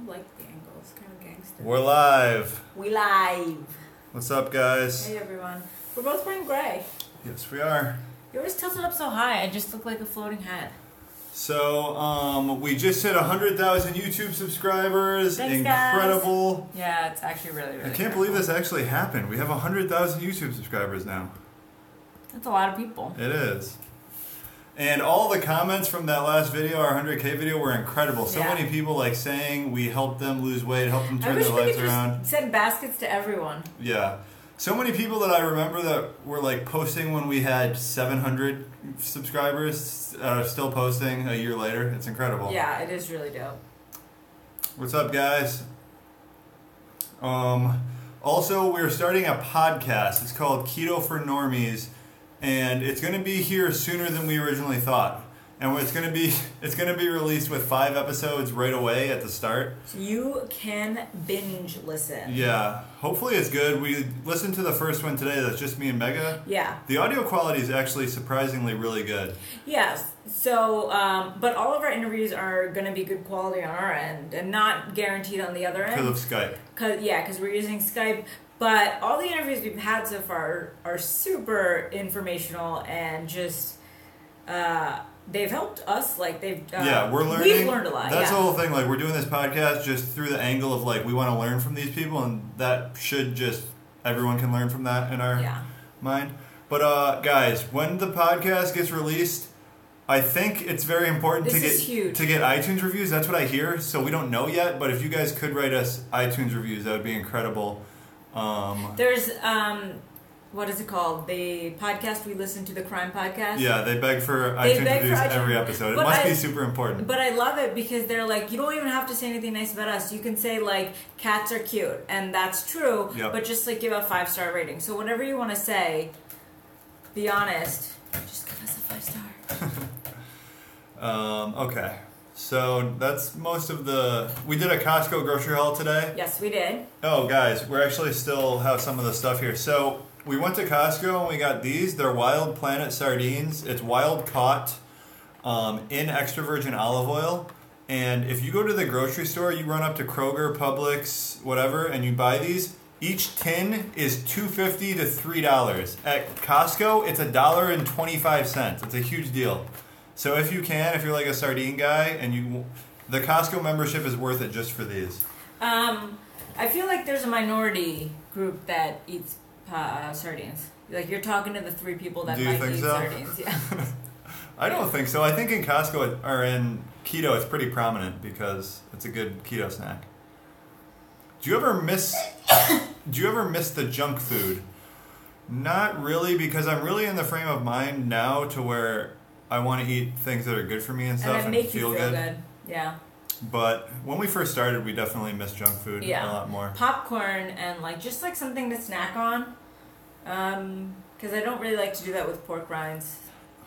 of like the angle. It's kind of gangster. We're live. We live. What's up, guys? Hey, everyone. We're both wearing gray. Yes, we are. You always tilted up so high. I just look like a floating head. So, we just hit 100,000 YouTube subscribers. Thanks, Incredible. Guys. Yeah, it's actually really, really I can't believe this actually happened. We have 100,000 YouTube subscribers now. That's a lot of people. It is. And all the comments from that last video, our 100K video, were incredible. So many people like saying we helped them lose weight, helped them turn their lives around. Just send baskets to everyone. Yeah. So many people that I remember that were like posting when we had 700 subscribers are still posting a year later. It's incredible. Yeah, it is really dope. What's up, guys? Also, we're starting a podcast. It's called Keto for Normies. And it's going to be here sooner than we originally thought. And it's going to be released with 5 episodes right away at the start. So you can binge listen. Yeah. Hopefully it's good. We listened to the first one today. That's just me and Mega. Yeah. The audio quality is actually surprisingly really good. Yes. So, but all of our interviews are going to be good quality on our end and not guaranteed on the other end. Because of Skype. Because we're using Skype. But all the interviews we've had so far are super informational and just, they've helped us. Like, yeah, we're learning. We've learned a lot. That's the whole thing. Like, we're doing this podcast just through the angle of, like, we want to learn from these people, and that should just, everyone can learn from that in our mind. But, guys, when the podcast gets released, I think it's very important to get iTunes reviews. That's what I hear. So we don't know yet, but if you guys could write us iTunes reviews, that would be incredible. There's what is it called? The podcast we listen to, the crime podcast. Yeah, they beg for iTunes reviews every episode. It must be super important. But I love it because they're like, you don't even have to say anything nice about us. You can say like, cats are cute, and that's true. Yep. But just like give a 5-star rating. So whatever you want to say, be honest. Just give us a 5-star. Okay. So that's most of the... We did a Costco grocery haul today. Yes, we did. Oh, guys, we actually still have some of the stuff here. So we went to Costco and we got these. They're Wild Planet sardines. It's wild caught in extra virgin olive oil. And if you go to the grocery store, you run up to Kroger, Publix, whatever, and you buy these. Each tin is $2.50 to $3. At Costco, it's $1.25. It's a huge deal. So if you can, if you're like a sardine guy, and the Costco membership is worth it just for these. I feel like there's a minority group that eats sardines. Like you're talking to the 3 people that might eat sardines. Yeah. I don't think so. I think in Costco or in Keto, it's pretty prominent because it's a good keto snack. Do you ever miss the junk food? Not really, because I'm really in the frame of mind now to where I want to eat things that are good for me and stuff and feel good. Yeah. But when we first started, we definitely missed junk food a lot more. Popcorn and just like something to snack on. Because I don't really like to do that with pork rinds.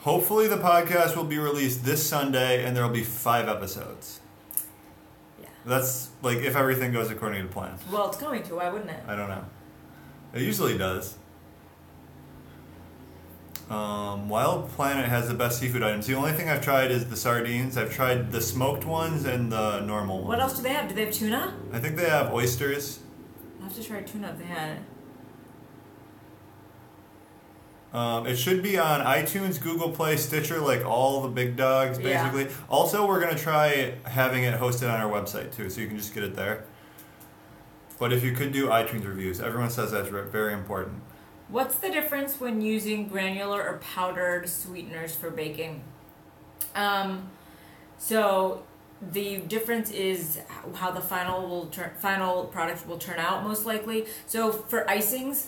Hopefully the podcast will be released this Sunday and there will be 5 episodes. Yeah. That's like if everything goes according to plan. Well, it's going to. Why wouldn't it? I don't know. It usually does. Wild Planet has the best seafood items. The only thing I've tried is the sardines. I've tried the smoked ones and the normal ones. What else do they have? Do they have tuna? I think they have oysters. I'll have to try tuna if they had it. It should be on iTunes, Google Play, Stitcher, like all the big dogs, basically. Yeah. Also, we're going to try having it hosted on our website, too, so you can just get it there. But if you could do iTunes reviews, everyone says that's very important. What's the difference when using granular or powdered sweeteners for baking? So the difference is how the final product will turn out, most likely. So for icings,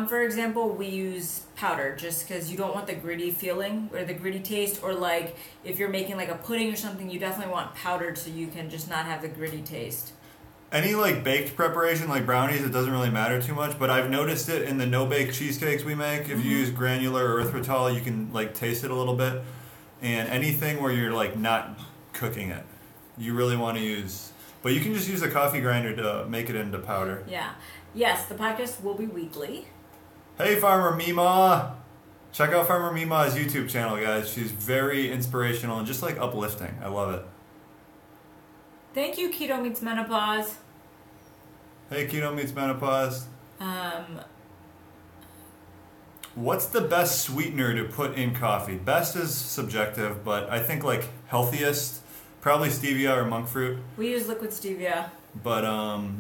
for example, we use powder just because you don't want the gritty feeling or the gritty taste, or like if you're making like a pudding or something, you definitely want powdered so you can just not have the gritty taste. Any like baked preparation, like brownies, it doesn't really matter too much, but I've noticed it in the no-bake cheesecakes we make. If you use granular or erythritol, you can like taste it a little bit. And anything where you're like not cooking it, you really want to use, but you can just use a coffee grinder to make it into powder. Yeah. Yes, the podcast will be weekly. Hey, Farmer Mima! Check out Farmer Mima's YouTube channel, guys. She's very inspirational and just like uplifting. I love it. Thank you, Keto Meets Menopause. Hey, Keto Meets Menopause. Um, What's the best sweetener to put in coffee? Best is subjective, but I think like healthiest, probably stevia or monk fruit. we use liquid stevia. But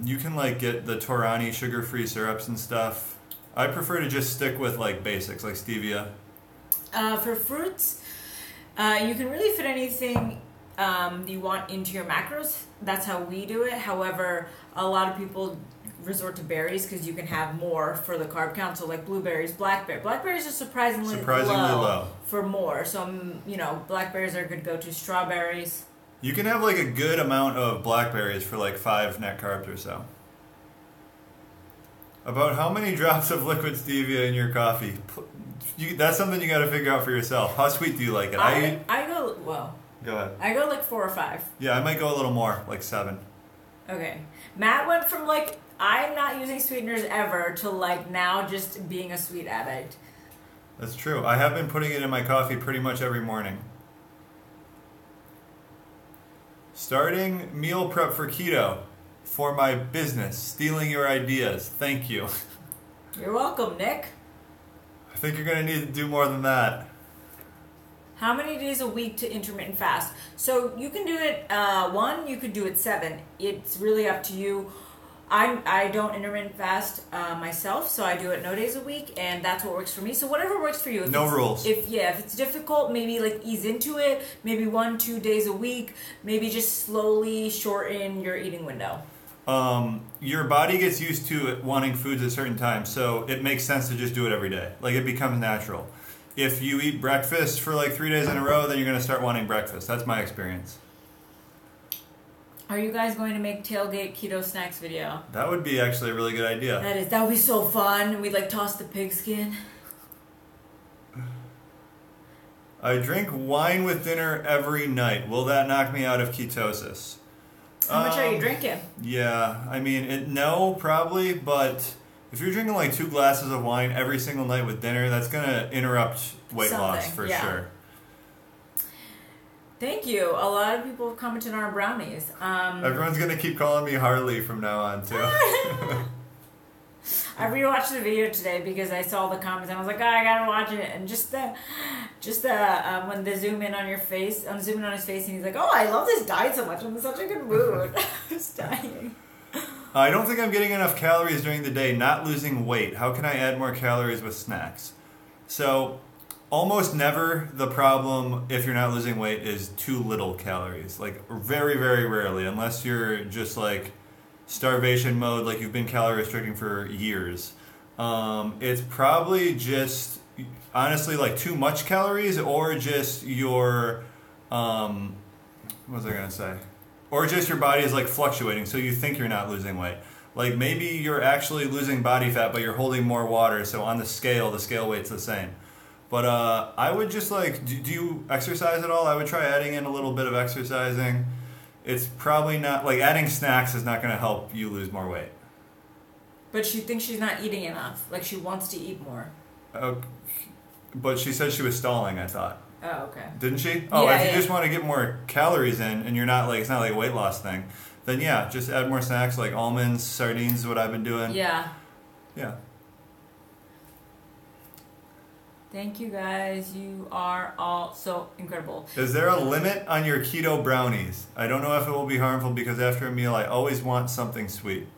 you can like get the Torani sugar-free syrups and stuff. I prefer to just stick with like basics, like stevia. For fruits, you can really fit anything you want into your macros. That's how we do it. However, a lot of people resort to berries because you can have more for the carb count. So like blueberries, blackberries. Blackberries are surprisingly low for more. So, blackberries are a good go-to. Strawberries. You can have like a good amount of blackberries for like 5 net carbs or so. About how many drops of liquid stevia in your coffee? That's something you got to figure out for yourself. How sweet do you like it? I go, Go ahead. I go like 4 or 5. Yeah, I might go a little more, like 7. Okay. Matt went from like, I'm not using sweeteners ever to like now just being a sweet addict. That's true. I have been putting it in my coffee pretty much every morning. Starting meal prep for keto for my business. Stealing your ideas. Thank you. You're welcome, Nick. I think you're going to need to do more than that. How many days a week to intermittent fast? So you can do it 1, you could do it 7. It's really up to you. I don't intermittent fast myself, so I do it no days a week, and that's what works for me. So whatever works for you. No rules. If it's difficult, maybe like ease into it. Maybe 1-2 days a week. Maybe just slowly shorten your eating window. Your body gets used to wanting foods at certain times, so it makes sense to just do it every day. Like it becomes natural. If you eat breakfast for like 3 days in a row, then you're going to start wanting breakfast. That's my experience. Are you guys going to make tailgate keto snacks video? That would be actually a really good idea. That would be so fun. We'd like toss the pigskin. I drink wine with dinner every night. Will that knock me out of ketosis? How much are you drinking? Yeah, I mean, no, probably, but if you're drinking like 2 glasses of wine every single night with dinner, that's going to interrupt weight loss for sure. Thank you. A lot of people have commented on our brownies. Everyone's going to keep calling me Harley from now on, too. I rewatched the video today because I saw the comments and I was like, I gotta watch it. And when they zoom in on your face, I'm zooming on his face and he's like, oh, I love this diet so much. I'm in such a good mood. I was dying. I don't think I'm getting enough calories during the day, not losing weight. How can I add more calories with snacks? So, almost never the problem if you're not losing weight is too little calories. Like, very, very rarely, unless you're just like starvation mode, like you've been calorie restricting for years. It's probably just, honestly, like too much calories or just your, what was I going to say? Or just your body is like fluctuating, so you think you're not losing weight. Like maybe you're actually losing body fat, but you're holding more water, so on the scale weight's the same. But I would just like, do you exercise at all? I would try adding in a little bit of exercising. It's probably not, like adding snacks is not going to help you lose more weight. But she thinks she's not eating enough. Like she wants to eat more. But she said she was stalling, I thought. Oh, okay. Didn't she? Oh, yeah, if you just want to get more calories in and you're not like, it's not like a weight loss thing, then yeah, just add more snacks like almonds, sardines is what I've been doing. Yeah. Yeah. Thank you guys. You are all so incredible. Is there a limit on your keto brownies? I don't know if it will be harmful because after a meal I always want something sweet.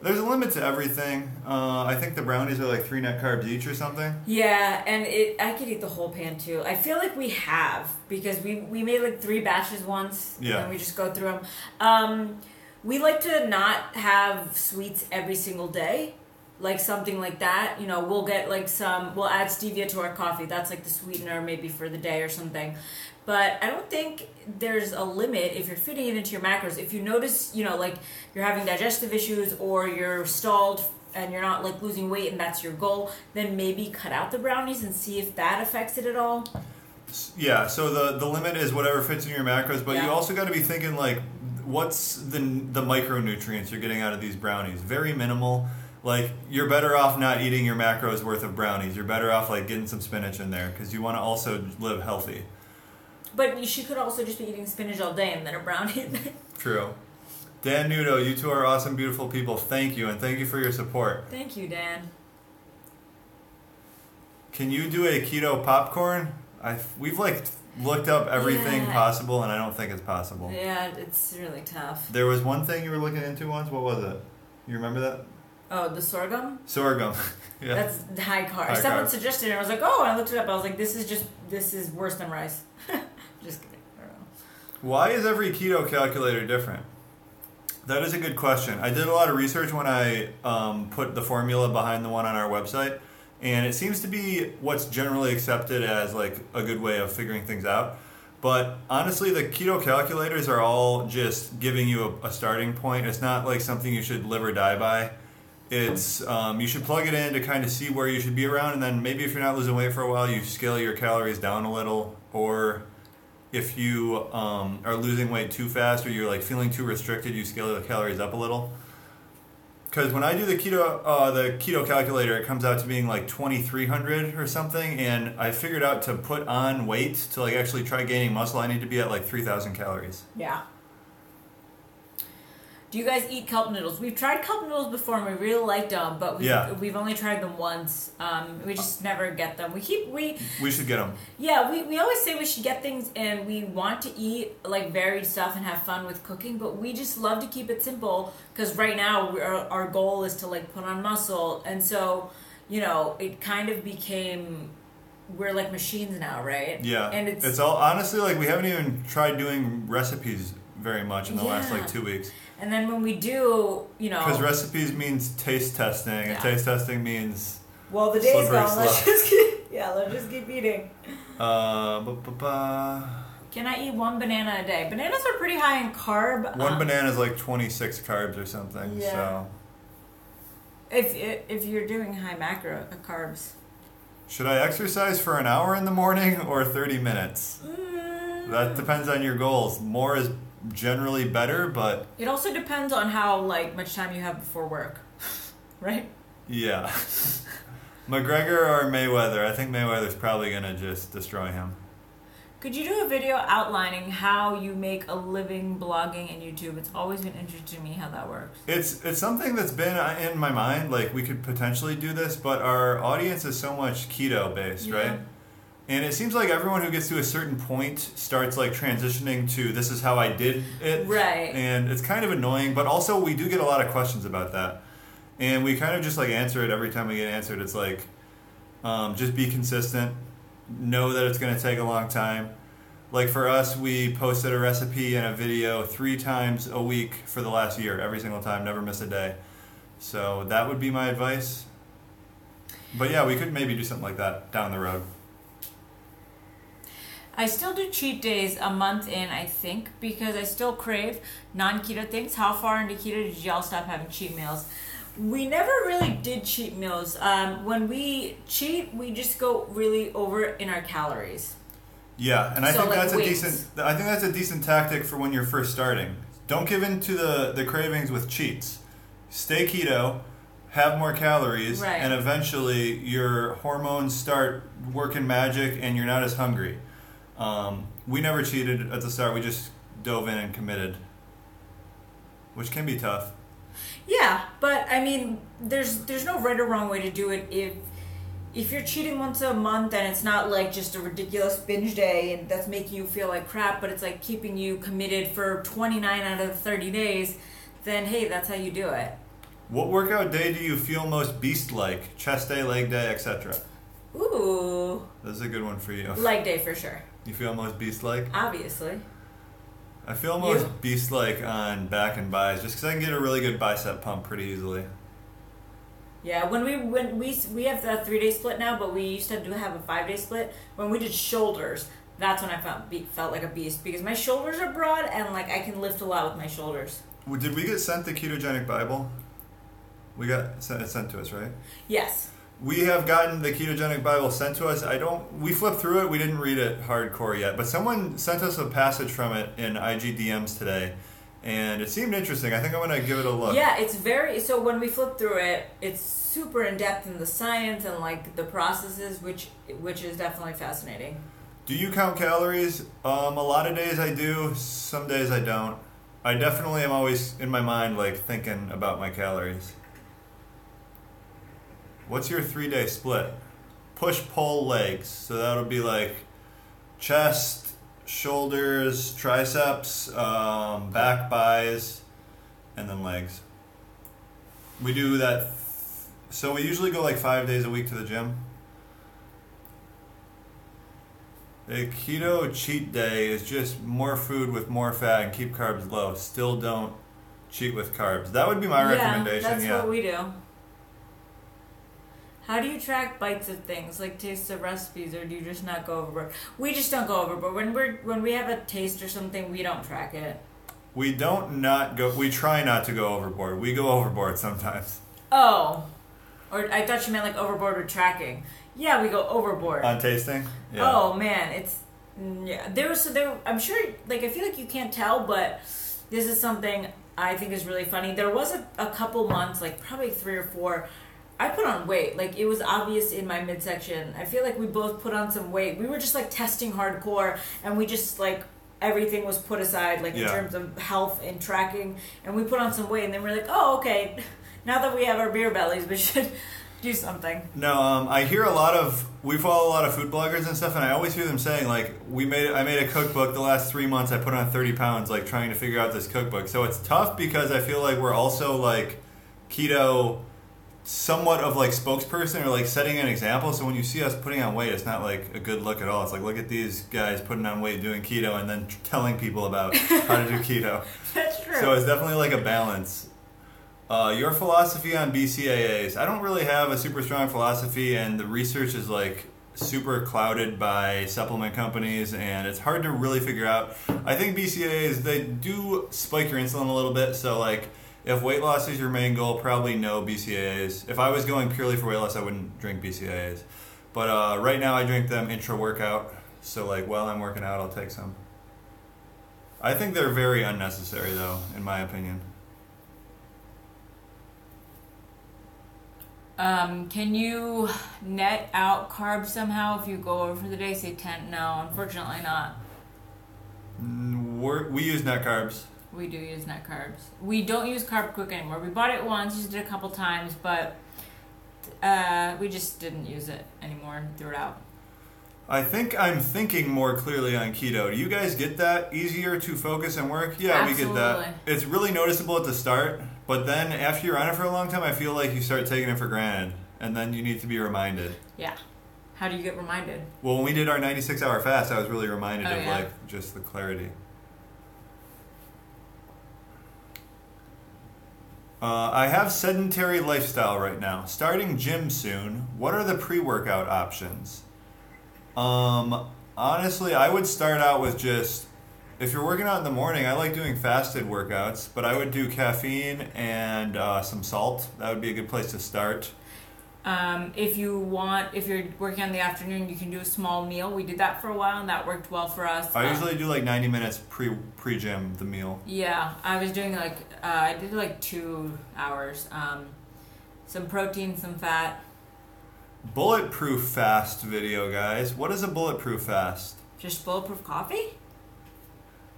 There's a limit to everything. I think the brownies are like 3 net carbs each or something. Yeah, and I could eat the whole pan too. I feel like we have because we made like 3 batches once. Yeah. And we just go through them. We like to not have sweets every single day. Like something like that, we'll get like we'll add stevia to our coffee. That's like the sweetener maybe for the day or something. But I don't think there's a limit if you're fitting it into your macros. If you notice, like you're having digestive issues or you're stalled and you're not like losing weight and that's your goal, then maybe cut out the brownies and see if that affects it at all. Yeah, so the limit is whatever fits in your macros, but you also got to be thinking like, what's the micronutrients you're getting out of these brownies? Very minimal. Like, you're better off not eating your macros worth of brownies. You're better off, like, getting some spinach in there because you want to also live healthy. But she could also just be eating spinach all day and then a brownie. True. Dan Nudo, you two are awesome, beautiful people. Thank you, and thank you for your support. Thank you, Dan. Can you do a keto popcorn? We've like looked up everything possible, and I don't think it's possible. Yeah, it's really tough. There was one thing you were looking into once. What was it? You remember that? Oh, the sorghum? Sorghum. Yeah. That's high carb. Someone suggested it, and I was like, oh, and I looked it up. I was like, this is worse than rice. Just kidding. I don't know. Why is every keto calculator different? That is a good question. I did a lot of research when I put the formula behind the one on our website, and it seems to be what's generally accepted as like a good way of figuring things out. But honestly, the keto calculators are all just giving you a starting point. It's not like something you should live or die by. It's you should plug it in to kind of see where you should be around, and then maybe if you're not losing weight for a while, you scale your calories down a little, or if you are losing weight too fast or you're like feeling too restricted, you scale the calories up a little. Because when I do the keto calculator, it comes out to being like 2,300 or something, and I figured out to put on weight to like actually try gaining muscle, I need to be at like 3,000 calories. Yeah. Do you guys eat kelp noodles? We've tried kelp noodles before and we really liked them, but we've only tried them once. We just never get them. We should get them. Yeah, we always say we should get things, and we want to eat like varied stuff and have fun with cooking, but we just love to keep it simple because right now our goal is to like put on muscle, and so it kind of became we're like machines now, right? Yeah, and it's all honestly like we haven't even tried doing recipes very much in the last like 2 weeks. And then when we do, because recipes means taste testing, and taste testing means the day's gone. Let's just keep eating. Can I eat one banana a day? Bananas are pretty high in carb. One banana is like 26 carbs or something. Yeah. So if you're doing high macro carbs. Should I exercise for an hour in the morning or 30 minutes? That depends on your goals. More is generally better, but it also depends on how much time you have before work, right? Yeah. McGregor or Mayweather? I think Mayweather's probably gonna just destroy him. Could you do a video outlining how you make a living blogging and YouTube? It's always been interesting to me how that works. It's something that's been in my mind. Like we could potentially do this, but our audience is so much keto based, right? And it seems like everyone who gets to a certain point starts like transitioning to this is how I did it. Right. And it's kind of annoying, but also we do get a lot of questions about that. And we kind of just like answer it every time we get answered. It's like, just be consistent. Know that it's going to take a long time. Like for us, we posted a recipe and a video 3 times a week for the last year, every single time, never miss a day. So that would be my advice. But yeah, we could maybe do something like that down the road. I still do cheat days a month in, I think, because I still crave non-keto things. How far into keto did y'all stop having cheat meals? We never really did cheat meals. When we cheat, we just go really over in our calories. Yeah, and I think that's a decent tactic for when you're first starting. Don't give in to the cravings with cheats. Stay keto, have more calories, and eventually your hormones start working magic and you're not as hungry. We never cheated at the start. We just dove in and committed, which can be tough. Yeah, but I mean, there's no right or wrong way to do it. If you're cheating once a month and it's not like just a ridiculous binge day and that's making you feel like crap, but it's like keeping you committed for 29 out of 30 days, then hey, that's how you do it. What workout day do you feel most beast-like? Chest day, leg day, etc.? Ooh. This is a good one for you. Leg day for sure. You feel most beast-like? Obviously. I feel most beast-like on back and buys, just because I can get a really good bicep pump pretty easily. Yeah, when we have the 3-day split now, but we used to have a 5-day split. When we did shoulders, that's when I felt like a beast because my shoulders are broad and like I can lift a lot with my shoulders. Did we get sent the ketogenic Bible? We got it sent to us, right? Yes. We have gotten the ketogenic Bible sent to us. We flipped through it. We didn't read it hardcore yet, but someone sent us a passage from it in IG DMs today, and it seemed interesting. I think I'm going to give it a look. Yeah, so when we flip through it, it's super in depth in the science and like the processes, which is definitely fascinating. Do you count calories? A lot of days I do. Some days I don't. I definitely am always in my mind like thinking about my calories. What's your 3-day split? Push, pull, legs. So that'll be like chest, shoulders, triceps, back, buys, and then legs. We do that. So we usually go like 5 days a week to the gym. A keto cheat day is just more food with more fat and keep carbs low. Still don't cheat with carbs. That would be my recommendation. That's yeah, what we do. How do you track bites of things, like tastes of recipes, or do you just not go overboard? We just don't go overboard. When we have a taste or something, we don't track it. We don't not go. We try not to go overboard. We go overboard sometimes. Oh, or I thought you meant like overboard with tracking. Yeah, we go overboard On tasting. Yeah. Oh man, it's there. I'm sure. Like I feel like you can't tell, but this is something I think is really funny. There was a couple months, like probably 3 or 4. I put on weight. Like, it was obvious in my midsection. I feel like we both put on some weight. We were just, like, testing hardcore, and we just, like, everything was put aside, like, in terms of health and tracking, and we put on some weight, and then we're like, oh, okay, now that we have our beer bellies, we should do something. No, I hear we follow a lot of food bloggers and stuff, and I always hear them saying, like, I made a cookbook the last 3 months, I put on 30 pounds, like, trying to figure out this cookbook. So it's tough because I feel like we're also, like, keto somewhat of like spokesperson or like setting an example. So when you see us putting on weight, it's not like a good look at all. It's like, look at these guys putting on weight doing keto and then telling people about how to do keto. That's true. So it's definitely like a balance. Your philosophy on BCAAs. I don't really have a super strong philosophy, and the research is like super clouded by supplement companies, and it's hard to really figure out. I think BCAAs, they do spike your insulin a little bit, so like if weight loss is your main goal, probably no BCAAs. If I was going purely for weight loss, I wouldn't drink BCAAs. But right now I drink them intra-workout. So like while I'm working out, I'll take some. I think they're very unnecessary though, in my opinion. Can you net out carbs somehow if you go over for the day? Say 10? No, unfortunately not. We use net carbs. We do use net carbs. We don't use Carb Quick anymore. We bought it once, used it a couple times, but we just didn't use it anymore and threw it out. I think I'm thinking more clearly on keto. Do you guys get that? Easier to focus and work? Yeah, Absolutely. We get that. It's really noticeable at the start, but then after you're on it for a long time, I feel like you start taking it for granted, and then you need to be reminded. Yeah. How do you get reminded? Well, when we did our 96-hour fast, I was really reminded of yeah. like just the clarity. I have sedentary lifestyle right now. Starting gym soon. What are the pre-workout options? Honestly, I would start out with just, if you're working out in the morning, I like doing fasted workouts, but I would do caffeine and some salt. That would be a good place to start. If you're working on the afternoon, you can do a small meal. We did that for a while, and that worked well for us. I usually do like 90 minutes pre-gym, the meal. Yeah, I was doing I did like 2 hours. Some protein, some fat. Bulletproof fast video, guys. What is a bulletproof fast? Just bulletproof coffee?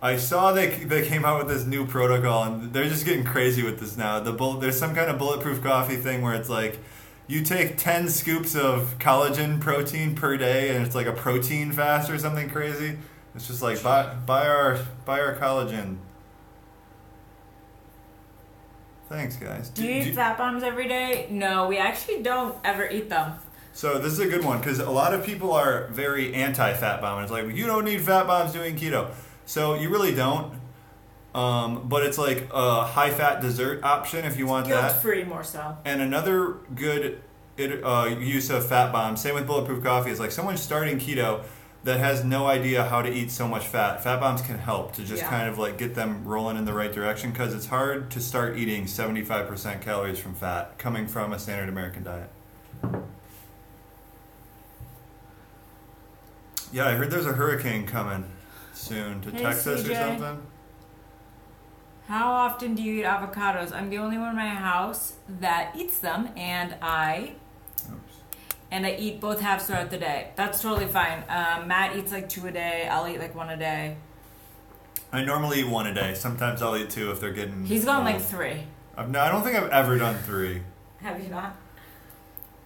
I saw they came out with this new protocol, and they're just getting crazy with this now. There's some kind of bulletproof coffee thing where it's like, you take 10 scoops of collagen protein per day, and it's like a protein fast or something crazy. It's just like buy our collagen. Thanks, guys. Do you eat fat bombs every day? No, we actually don't ever eat them. So this is a good one because a lot of people are very anti-fat bomb. It's like, you don't need fat bombs doing keto. So you really don't. But it's like a high-fat dessert option if you want that. Guilt-free more so. And another good use of fat bombs, same with bulletproof coffee, is like someone starting keto that has no idea how to eat so much fat. Fat bombs can help to just kind of like get them rolling in the right direction, because it's hard to start eating 75% calories from fat coming from a standard American diet. Yeah, I heard there's a hurricane coming soon to Texas CJ. or something. How often do you eat avocados? I'm the only one in my house that eats them, and I eat both halves throughout the day. That's totally fine. Matt eats like 2 a day. I'll eat like 1 a day. I normally eat one a day. Sometimes I'll eat two if they're getting. He's gone old. like 3. No, I don't think I've ever done 3. Have you not?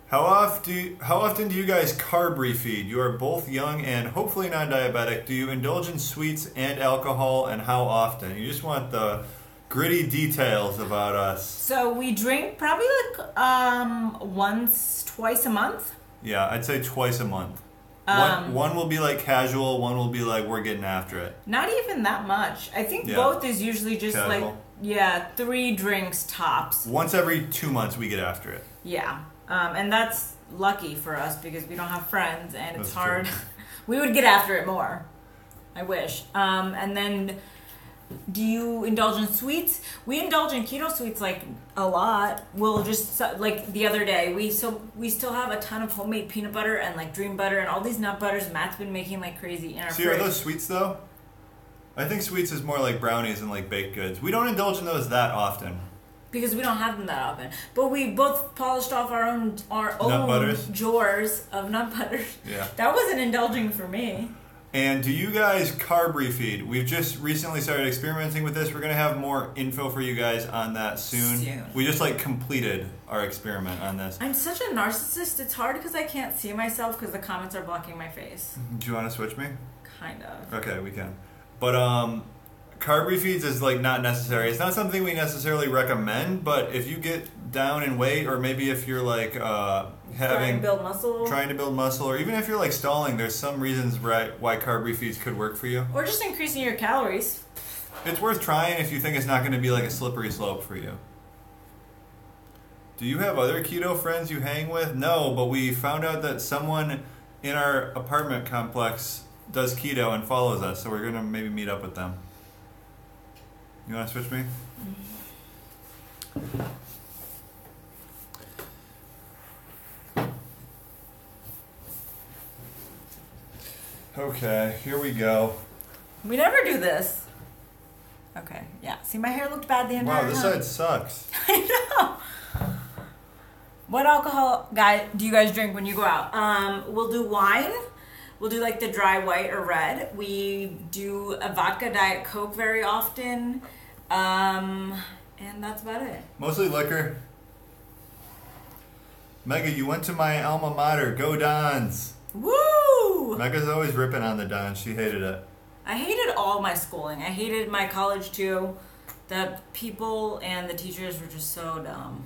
How often do you guys carb refeed? You are both young and hopefully non-diabetic. Do you indulge in sweets and alcohol, and how often? You just want the gritty details about us. So we drink probably like twice a month. Yeah, I'd say twice a month. One will be like casual, one will be like we're getting after it. Not even that much. I think both is usually just casual. like 3 drinks tops. Once every 2 months we get after it. Yeah. And that's lucky for us because we don't have friends and it's That's hard. true. We would get after it more. I wish. And then, do you indulge in sweets? We indulge in keto sweets like a lot. We'll just, like the other day, we still have a ton of homemade peanut butter and like dream butter and all these nut butters Matt's been making like crazy in our See, fridge. are those sweets though? I think sweets is more like brownies and like baked goods. We don't indulge in those that often. Because we don't have them that often. But we both polished off our own butters? drawers of nut butters. Yeah. That wasn't indulging for me. And do you guys carb refeed? We've just recently started experimenting with this. We're going to have more info for you guys on that soon. We just like completed our experiment on this. I'm such a narcissist. It's hard because I can't see myself because the comments are blocking my face. Do you want to switch me? Kind of. Okay, we can. But carb refeeds is like not necessary. It's not something we necessarily recommend, but if you get down in weight, or maybe if you're like trying to build muscle, or even if you're like stalling, there's some reasons why carb refeeds could work for you. Or just increasing your calories. It's worth trying if you think it's not going to be like a slippery slope for you. Do you have other keto friends you hang with? No, but we found out that someone in our apartment complex does keto and follows us, so we're going to maybe meet up with them. You want to switch me? Okay, here we go. We never do this. Okay, yeah. See, my hair looked bad the entire time. Wow, this side sucks. I know. What alcohol do you guys drink when you go out? We'll do wine. We'll do like the dry white or red. We do a vodka Diet Coke very often. And that's about it. Mostly liquor. Mega, you went to my alma mater. Go Dons. Woo! Mega's always ripping on the Dons. She hated it. I hated all my schooling. I hated my college too. The people and the teachers were just so dumb.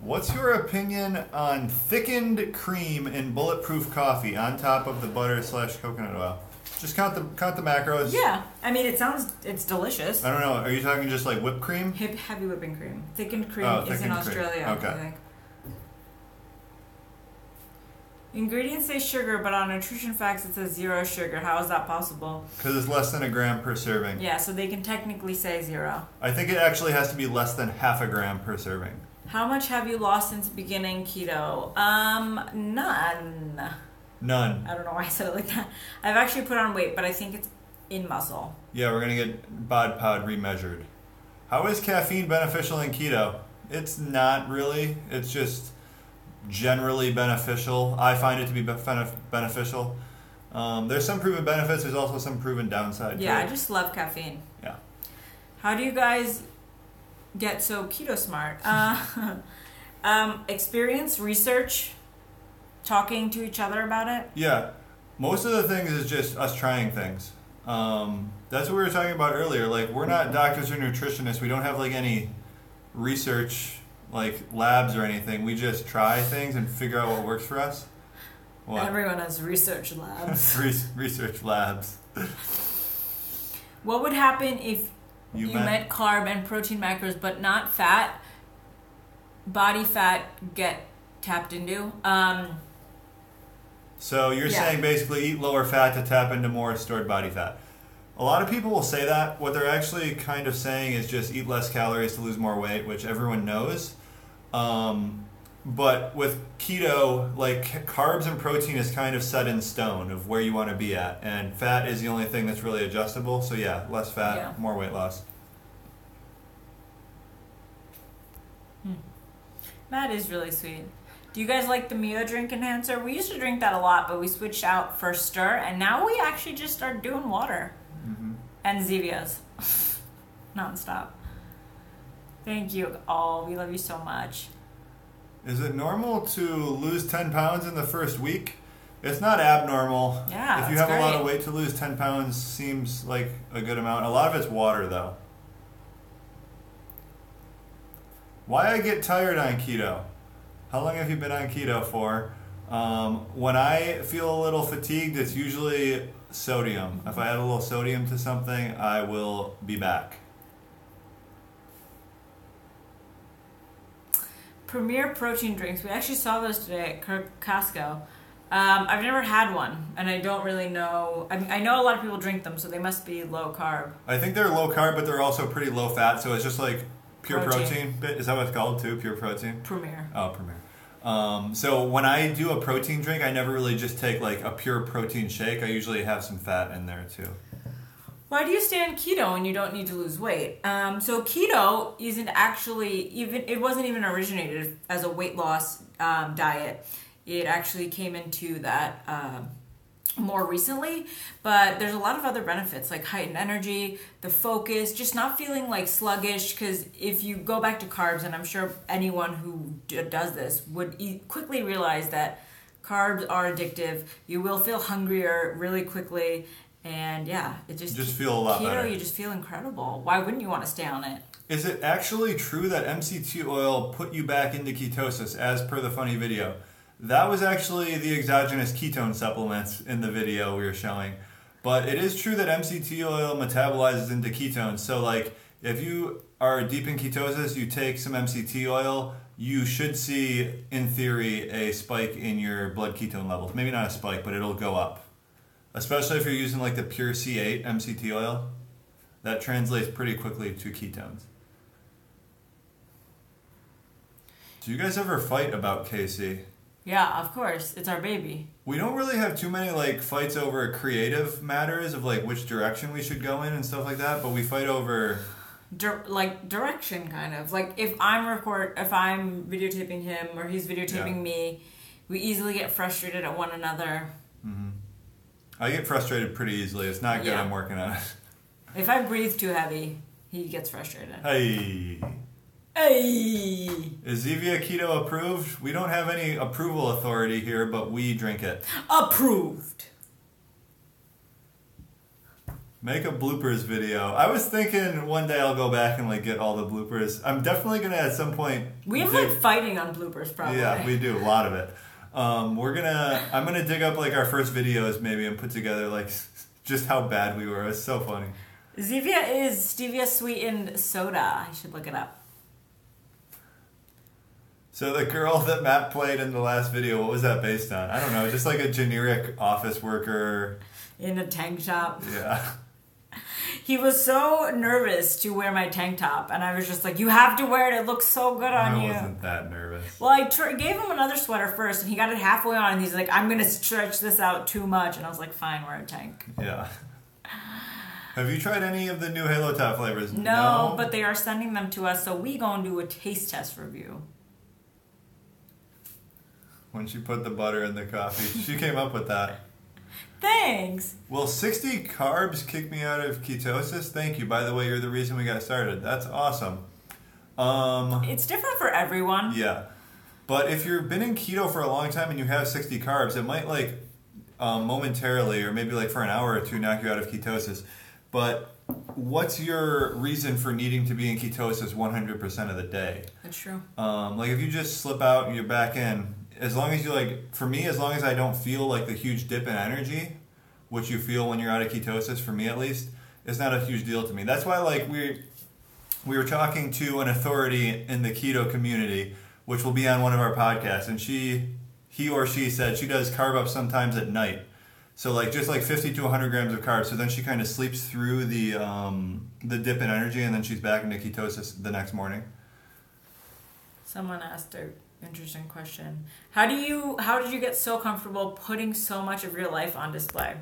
What's your opinion on thickened cream in bulletproof coffee on top of the butter / coconut oil? Just count the macros. Yeah, I mean it's delicious. I don't know. Are you talking just like whipped cream? Heavy whipping cream. Thickened cream is in thickened Australia. cream. Okay. I think. Ingredients say sugar, but on nutrition facts it says 0 sugar. How is that possible? Because it's less than a gram per serving. Yeah, so they can technically say 0. I think it actually has to be less than half a gram per serving. How much have you lost since beginning keto? None. None. I don't know why I said it like that. I've actually put on weight, but I think it's in muscle. Yeah, we're going to get bod pod remeasured. How is caffeine beneficial in keto? It's not really. It's just generally beneficial. I find it to be beneficial. There's some proven benefits. There's also some proven downside. Yeah, I just love caffeine. Yeah. How do you guys get so keto smart? Experience, research, talking to each other about it. Yeah. Most of the things is just us trying things. That's what we were talking about earlier. Like, we're not doctors or nutritionists. We don't have like any research like labs or anything. We just try things and figure out what works for us. What? Everyone has research labs. Research labs. What would happen if you met carb and protein macros but not fat? Body fat get tapped into. So you're saying basically eat lower fat to tap into more stored body fat. A lot of people will say that. What they're actually kind of saying is just eat less calories to lose more weight, which everyone knows. But with keto, like carbs and protein is kind of set in stone of where you want to be at. And fat is the only thing that's really adjustable. So yeah, less fat, more weight loss. That is really sweet. Do you guys like the Mio drink enhancer? We used to drink that a lot, but we switched out for Stir, and now we actually just start doing water. Mm-hmm. And Zevia's. Nonstop. Thank you all. We love you so much. Is it normal to lose 10 pounds in the first week? It's not abnormal. Yeah, if you have great. a lot of weight, to lose 10 pounds seems like a good amount. A lot of it's water, though. Why I get tired on keto? How long have you been on keto for? When I feel a little fatigued, it's usually sodium. If I add a little sodium to something, I will be back. Premier protein drinks. We actually saw those today at Costco. I've never had one, and I don't really know. I know a lot of people drink them, so they must be low carb. I think they're low carb, but they're also pretty low fat, so it's just like pure protein. Is that what it's called too? Pure protein? Premier. Oh, Premier. So when I do a protein drink, I never really just take like a pure protein shake. I usually have some fat in there too. Why do you stay on keto when you don't need to lose weight? So keto isn't actually it wasn't even originated as a weight loss diet. It actually came into that more recently, but there's a lot of other benefits like heightened energy, the focus, just not feeling like sluggish, because if you go back to carbs, and I'm sure anyone who does this would quickly realize that carbs are addictive. You will feel hungrier really quickly, and yeah, it just feel a lot keto, better. You just feel incredible. Why wouldn't you want to stay on it? Is it actually true that MCT oil put you back into ketosis as per the funny video? That was actually the exogenous ketone supplements in the video we were showing. But it is true that MCT oil metabolizes into ketones. So like if you are deep in ketosis, you take some MCT oil, you should see, in theory, a spike in your blood ketone levels. Maybe not a spike, but it'll go up. Especially if you're using like the pure C8 MCT oil. That translates pretty quickly to ketones. Do you guys ever fight about KC? Yeah, of course. It's our baby. We don't really have too many like fights over creative matters of like which direction we should go in and stuff like that, but we fight over direction, kind of. Like if I'm videotaping him or he's videotaping me, we easily get frustrated at one another. Mm-hmm. I get frustrated pretty easily. It's not good. Yeah. I'm working on it. If I breathe too heavy, he gets frustrated. Hey. Is Zevia keto approved? We don't have any approval authority here, but we drink it. Approved. Make a bloopers video. I was thinking one day I'll go back and like get all the bloopers. I'm definitely gonna at some point. We have like fighting on bloopers, probably. Yeah, we do a lot of it. I'm gonna dig up like our first videos maybe and put together like just how bad we were. It's so funny. Zevia is stevia sweetened soda. I should look it up. So the girl that Matt played in the last video, what was that based on? I don't know, just like a generic office worker. In a tank top. Yeah. He was so nervous to wear my tank top, and I was just like, you have to wear it. It looks so good on you. I wasn't that nervous. Well, I gave him another sweater first, and he got it halfway on, and he's like, I'm going to stretch this out too much. And I was like, fine, wear a tank. Yeah. Have you tried any of the new Halo Top flavors? No, but they are sending them to us, so we going to do a taste test review. When she put the butter in the coffee. She came up with that. Thanks. Will 60 carbs kick me out of ketosis? Thank you. By the way, you're the reason we got started. That's awesome. It's different for everyone. Yeah. But if you've been in keto for a long time and you have 60 carbs, it might like momentarily or maybe like for an hour or two knock you out of ketosis. But what's your reason for needing to be in ketosis 100% of the day? That's true. Like if you just slip out and you're back in, as long as you like, for me, as long as I don't feel like the huge dip in energy, which you feel when you're out of ketosis, for me at least, it's not a huge deal to me. That's why like we were talking to an authority in the keto community, which will be on one of our podcasts, and he or she said she does carb up sometimes at night. So like just like 50 to 100 grams of carbs. So then she kind of sleeps through the dip in energy, and then she's back into ketosis the next morning. Someone asked an interesting question. How did you get so comfortable putting so much of your life on display?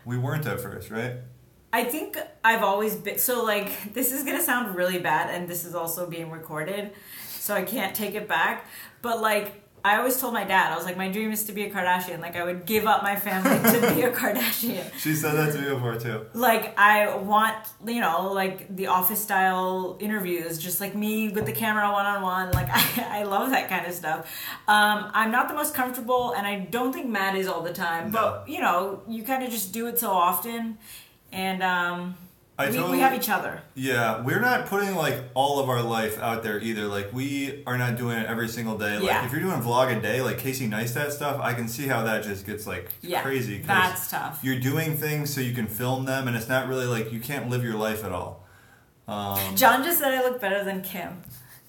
We weren't at first, right? I think I've always been, so like, this is gonna sound really bad, and this is also being recorded, so I can't take it back, but like, I always told my dad, I was like, my dream is to be a Kardashian. Like, I would give up my family to be a Kardashian. She said that to me before, too. Like, I want, you know, like, the office-style interviews, just like me with the camera one-on-one. Like, I love that kind of stuff. I'm not the most comfortable, and I don't think Matt is all the time. No. But, you know, you kind of just do it so often. And we have each other. Yeah, we're not putting like all of our life out there either. Like we are not doing it every single day. Like if you're doing a vlog a day, like Casey Neistat stuff, I can see how that just gets like crazy. That's tough. You're doing things so you can film them, and it's not really like you can't live your life at all. John just said I look better than Kim.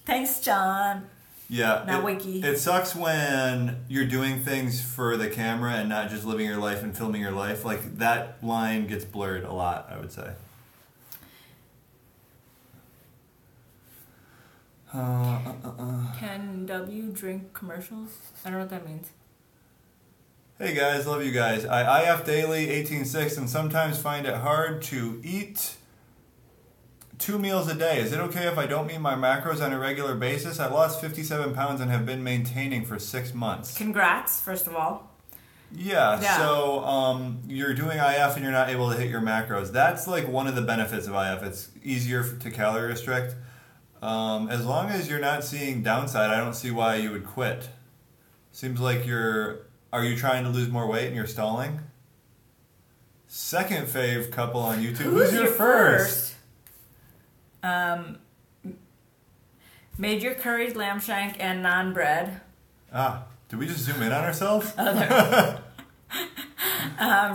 Thanks, John. Yeah, now Wiki. It sucks when you're doing things for the camera and not just living your life and filming your life. Like that line gets blurred a lot, I would say. Can W drink commercials? I don't know what that means. Hey guys, love you guys. I IF daily 18.6 and sometimes find it hard to eat 2 meals a day. Is it okay if I don't meet my macros on a regular basis? I lost 57 pounds and have been maintaining for 6 months. Congrats, first of all. Yeah, so you're doing IF and you're not able to hit your macros. That's like one of the benefits of IF. It's easier to calorie restrict. As long as you're not seeing downside, I don't see why you would quit. Seems like are you trying to lose more weight and you're stalling? Second fave couple on YouTube. Who's your first? Major curried lamb shank and naan bread. Did we just zoom in on ourselves?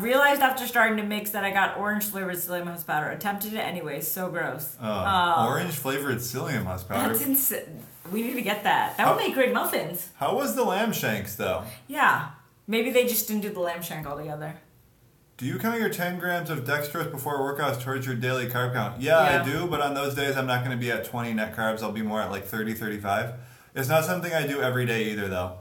Realized after starting to mix that I got orange flavored psyllium husk powder. Attempted it anyway. So gross. Orange flavored psyllium husk powder. That's insane. We need to get that. That would make great muffins. How was the lamb shanks though? Yeah. Maybe they just didn't do the lamb shank altogether. Do you count your 10 grams of dextrose before workouts towards your daily carb count? Yeah, I do, but on those days I'm not going to be at 20 net carbs. I'll be more at like 30, 35. It's not something I do every day either though.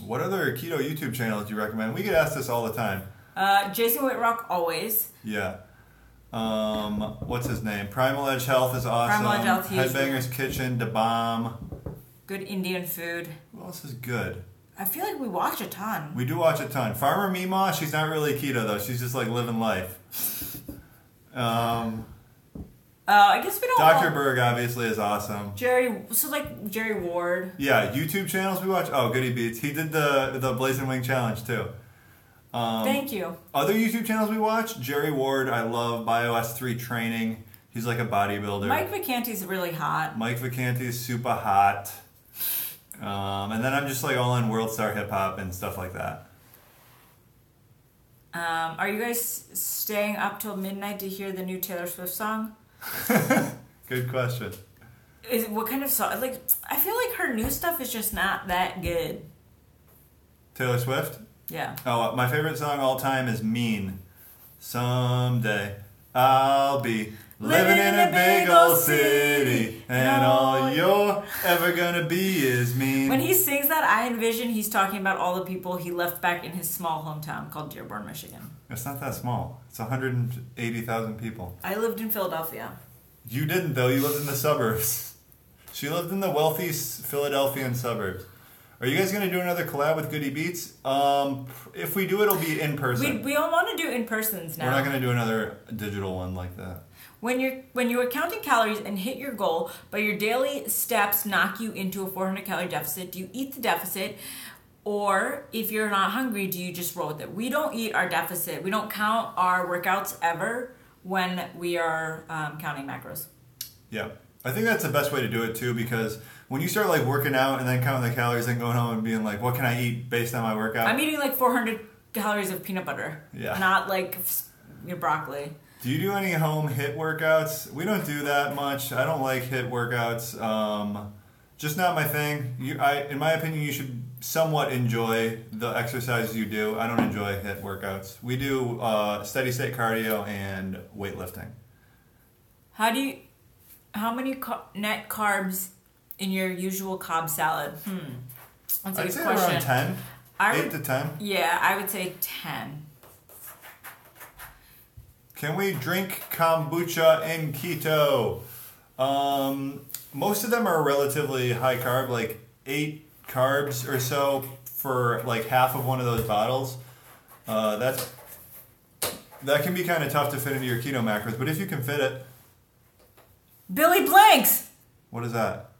What other keto YouTube channels do you recommend? We get asked this all the time. Jason Whitrock, always. Yeah. What's his name? Primal Edge Health is awesome. Primal Edge Health, Headbangers Kitchen, Da Bomb. Good Indian food. Who else is good? I feel like we watch a ton. We do watch a ton. Farmer Meemaw, she's not really keto though. She's just like living life. I guess we don't. Dr. Berg obviously is awesome. Jerry Ward. Yeah, YouTube channels we watch. Oh, Goody Beats. He did the Blazing Wing Challenge too. Thank you. Other YouTube channels we watch, Jerry Ward, I love. BioS3 Training. He's like a bodybuilder. Mike Vacanti's really hot. Mike Vacanti is super hot. And then I'm just like all in World Star Hip Hop and stuff like that. Are you guys staying up till midnight to hear the new Taylor Swift song? Good question. What kind of song? Like, I feel like her new stuff is just not that good. Taylor Swift? Yeah. Oh, my favorite song all time is Mean. Someday I'll be living in a big old city, and all you're ever gonna be is mean. When he sings that, I envision he's talking about all the people he left back in his small hometown called Dearborn, Michigan. It's not that small. It's 180,000 people. I lived in Philadelphia. You didn't, though. You lived in the suburbs. She lived in the wealthy Philadelphian suburbs. Are you guys going to do another collab with Goody Beats? If we do, it'll be in person. We all want to do in-persons now. We're not going to do another digital one like that. When you are counting calories and hit your goal, but your daily steps knock you into a 400 calorie deficit, do you eat the deficit? Or if you're not hungry, do you just roll with it? We don't eat our deficit. We don't count our workouts ever when we are counting macros. Yeah. I think that's the best way to do it too, because when you start like working out and then counting the calories and going home and being like, what can I eat based on my workout? I'm eating like 400 calories of peanut butter. Yeah. Not like broccoli. Do you do any home HIIT workouts? We don't do that much. I don't like HIIT workouts. Just not my thing. In my opinion, you should somewhat enjoy the exercises you do. I don't enjoy HIIT workouts. We do steady state cardio and weightlifting. How many net carbs in your usual Cobb salad? That's a I'd good say question. around 10. 8 to 10. Yeah, I would say 10. Can we drink kombucha in keto? Most of them are relatively high carb. Like 8 carbs or so for like half of one of those bottles. That can be kind of tough to fit into your keto macros, but if you can fit it. Billy Blanks! What is that?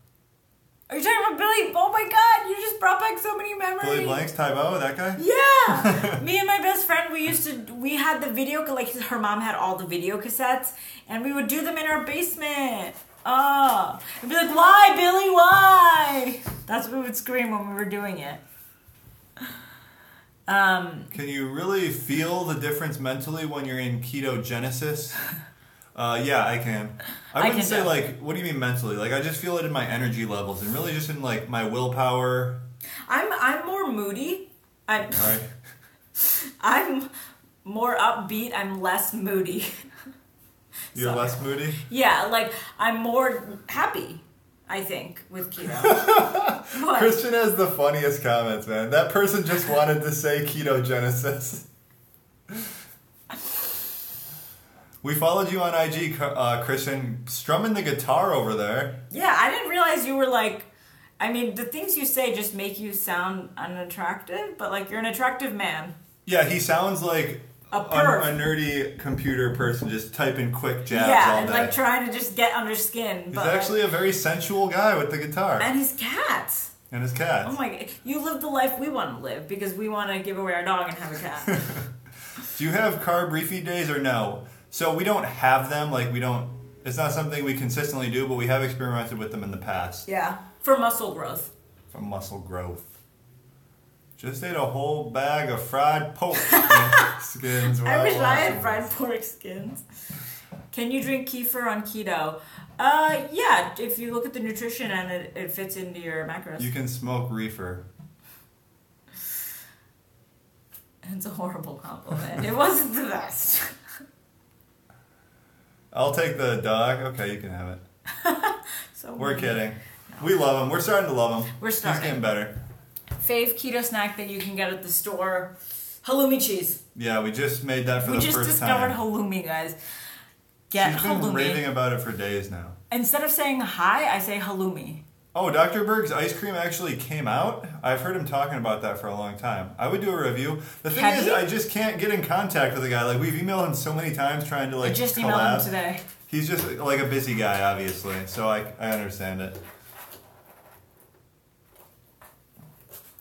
Are you talking about Billy? Oh my god, you just brought back so many memories. Billy Blanks, Tybo, that guy? Yeah! Me and my best friend, we had the video, like her mom had all the video cassettes, and we would do them in our basement. Oh. And be like, why, Billy, why? That's what we would scream when we were doing it. Can you really feel the difference mentally when you're in ketogenesis? Yeah, I can. I wouldn't say like, what do you mean mentally? Like I just feel it in my energy levels and really just in like my willpower. I'm more moody. Alright. I'm more upbeat. I'm less moody. You're less moody? Yeah, like I'm more happy, I think, with keto. Christian has the funniest comments, man. That person just wanted to say ketogenesis. We followed you on IG, Christian, strumming the guitar over there. Yeah, I didn't realize you were like... I mean, the things you say just make you sound unattractive, but like you're an attractive man. Yeah, he sounds like a nerdy computer person just typing quick jabs all day. Yeah, and like trying to just get under skin. He's actually a very sensual guy with the guitar. And his cats. And his cats. Oh my god. You live the life we want to live because we want to give away our dog and have a cat. Do you have carb refeed days or no? So we don't have them, like we don't, it's not something we consistently do, but we have experimented with them in the past. Yeah, for muscle growth. For muscle growth. Just ate a whole bag of fried pork skins. I wish I had fried pork skins. Can you drink kefir on keto? Yeah, if you look at the nutrition and it fits into your macros. You can smoke reefer. It's a horrible compliment. It wasn't the best. I'll take the dog. Okay, you can have it. We're kidding. No. We love him. We're starting to love him. We're starting. He's getting better. Fave keto snack that you can get at the store. Halloumi cheese. Yeah, we just made that for the first time. We just discovered halloumi, guys. Get halloumi. She's been raving about it for days now. Instead of saying hi, I say halloumi. Oh, Dr. Berg's ice cream actually came out? I've heard him talking about that for a long time. I would do a review. The thing is, I just can't get in contact with the guy. Like, we've emailed him so many times trying to, like, I just emailed him today. He's just, like, a busy guy, obviously. So I understand it.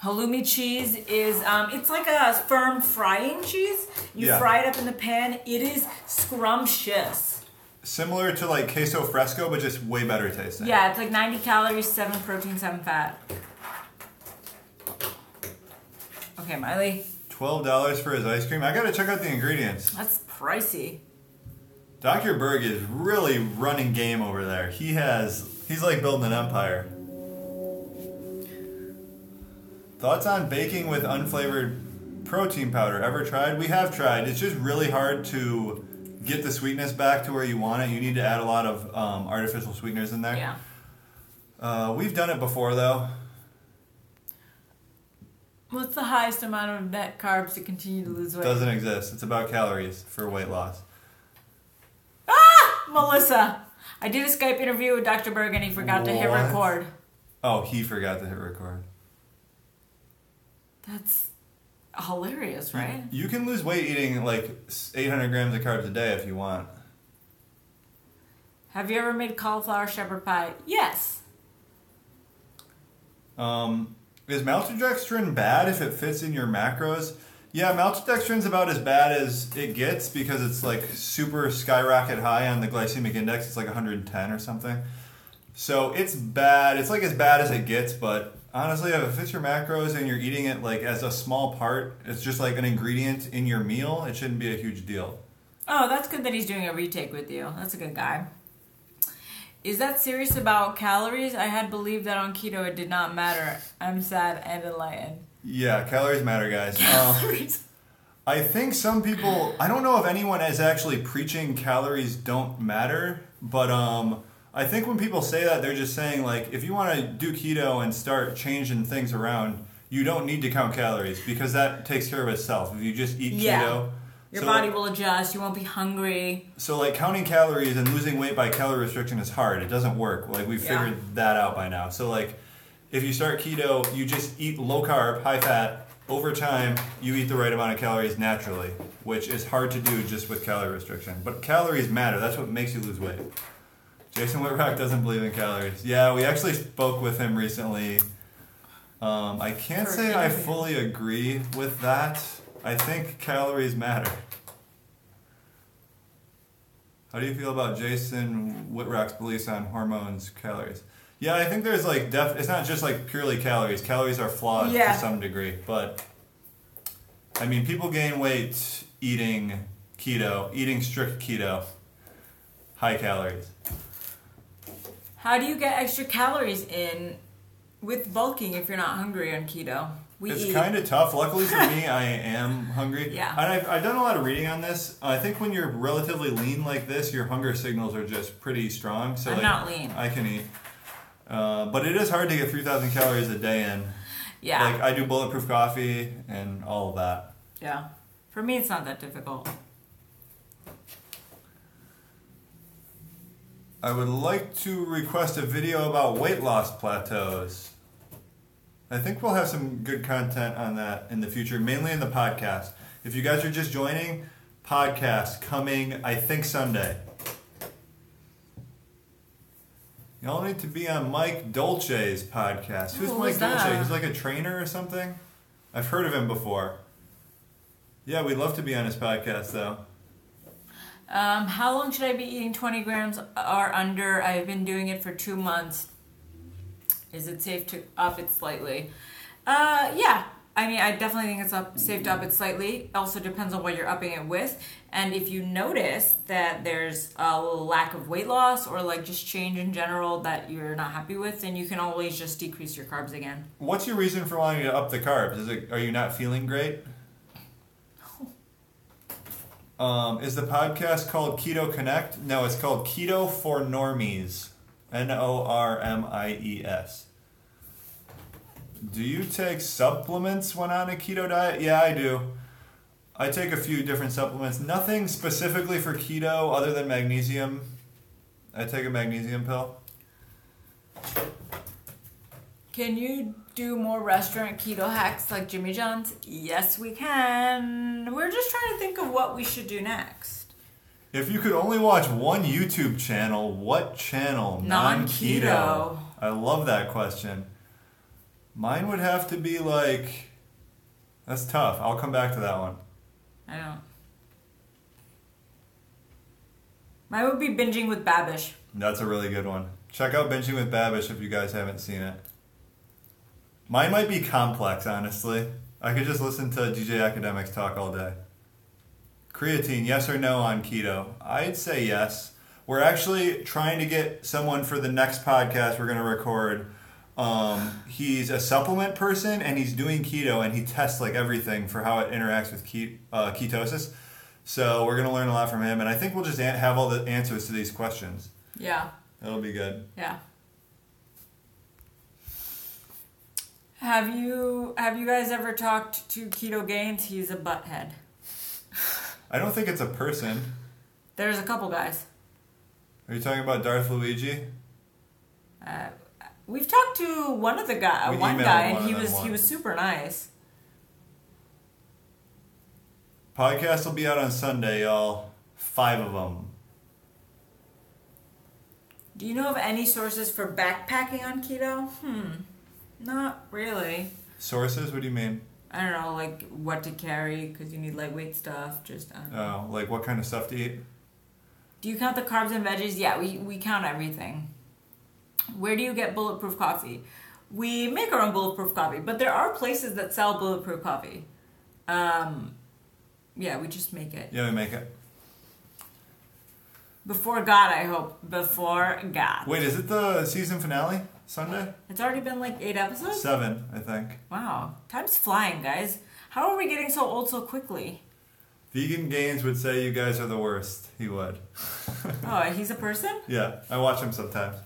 Halloumi cheese is, it's like a firm frying cheese. You fry it up in the pan. It is scrumptious. Similar to like queso fresco, but just way better tasting. Yeah, it's like 90 calories, 7 protein, 7 fat. Okay, Miley. $12 for his ice cream. I gotta check out the ingredients. That's pricey. Dr. Berg is really running game over there. He's like building an empire. Thoughts on baking with unflavored protein powder? Ever tried? We have tried. It's just really hard to get the sweetness back to where you want it. You need to add a lot of artificial sweeteners in there. Yeah. We've done it before, though. What's the highest amount of net carbs to continue to lose weight? Doesn't exist. It's about calories for weight loss. Ah! Melissa! I did a Skype interview with Dr. Berg and he forgot to hit record. Oh, he forgot to hit record. That's hilarious, right? You can lose weight eating like 800 grams of carbs a day if you want. Have you ever made cauliflower shepherd pie? Yes. Is maltodextrin bad if it fits in your macros? Yeah, maltodextrin's about as bad as it gets because it's like super skyrocket high on the glycemic index. It's like 110 or something. So it's bad. It's like as bad as it gets, but honestly, if it fits your macros and you're eating it like as a small part, it's just like an ingredient in your meal, it shouldn't be a huge deal. Oh, that's good that he's doing a retake with you. That's a good guy. Is that serious about calories? I had believed that on keto it did not matter. I'm sad and enlightened. Yeah, calories matter, guys. Calories. I think some people, I don't know if anyone is actually preaching calories don't matter, but I think when people say that, they're just saying, like, if you want to do keto and start changing things around, you don't need to count calories because that takes care of itself. If you just eat keto. Your body will adjust. You won't be hungry. So, like, counting calories and losing weight by calorie restriction is hard. It doesn't work. Like, we've figured that out by now. So, like, if you start keto, you just eat low carb, high fat. Over time, you eat the right amount of calories naturally, which is hard to do just with calorie restriction. But calories matter. That's what makes you lose weight. Jason Whitrock doesn't believe in calories. Yeah, we actually spoke with him recently. I can't say I fully agree with that. I think calories matter. How do you feel about Jason Whitrock's beliefs on hormones, calories? Yeah, I think there's like it's not just like purely calories. Calories are flawed to some degree, but I mean, people gain weight eating keto, eating strict keto, high calories. How do you get extra calories in with bulking if you're not hungry on keto? It's kind of tough. Luckily for me, I am hungry. Yeah. And I've done a lot of reading on this. I think when you're relatively lean like this, your hunger signals are just pretty strong. So I'm not lean. I can eat. But it is hard to get 3,000 calories a day in. Yeah. Like, I do bulletproof coffee and all of that. Yeah. For me, it's not that difficult. I would like to request a video about weight loss plateaus. I think we'll have some good content on that in the future, mainly in the podcast. If you guys are just joining, podcast coming, I think, Sunday. Y'all need to be on Mike Dolce's podcast. Who's Mike Dolce? He's like a trainer or something? I've heard of him before. Yeah, we'd love to be on his podcast, though. How long should I be eating 20 grams or under? I've been doing it for 2 months. Is it safe to up it slightly? Yeah. I mean, I definitely think it's safe to up it slightly. Also depends on what you're upping it with. And if you notice that there's a lack of weight loss or like just change in general that you're not happy with, then you can always just decrease your carbs again. What's your reason for wanting to up the carbs? Are you not feeling great? Is the podcast called Ketoconnect? No, it's called Keto for Normies. Normies. Do you take supplements when on a keto diet? Yeah, I do. I take a few different supplements. Nothing specifically for keto other than magnesium. I take a magnesium pill. Can you do more restaurant keto hacks like Jimmy John's? Yes, we can. We're just trying to think of what we should do next. If you could only watch one YouTube channel, what channel? Non-keto. I love that question. Mine would have to be like... That's tough. I'll come back to that one. I don't. Mine would be Binging with Babish. That's a really good one. Check out Binging with Babish if you guys haven't seen it. Mine might be complex, honestly. I could just listen to DJ Academics talk all day. Creatine, yes or no on keto? I'd say yes. We're actually trying to get someone for the next podcast we're going to record. He's a supplement person and he's doing keto and he tests like everything for how it interacts with ketosis. So we're going to learn a lot from him and I think we'll just have all the answers to these questions. Yeah. That'll be good. Yeah. Have you guys ever talked to Keto Gains? He's a butthead. I don't think it's a person. There's a couple guys. Are you talking about Darth Luigi? We've talked to one guy, and he was super nice. Podcast will be out on Sunday, y'all. 5 of them. Do you know of any sources for backpacking on keto? Not really. Sources? What do you mean? I don't know, like what to carry because you need lightweight stuff. Oh, like what kind of stuff to eat? Do you count the carbs and veggies? Yeah, we count everything. Where do you get bulletproof coffee? We make our own bulletproof coffee, but there are places that sell bulletproof coffee. Yeah, we just make it. Yeah, we make it. Before God, I hope. Before God. Wait, is it the season finale? Sunday? It's already been like 8 episodes? 7, I think. Wow. Time's flying, guys. How are we getting so old so quickly? Vegan Gains would say you guys are the worst. He would. Oh, he's a person? Yeah, I watch him sometimes.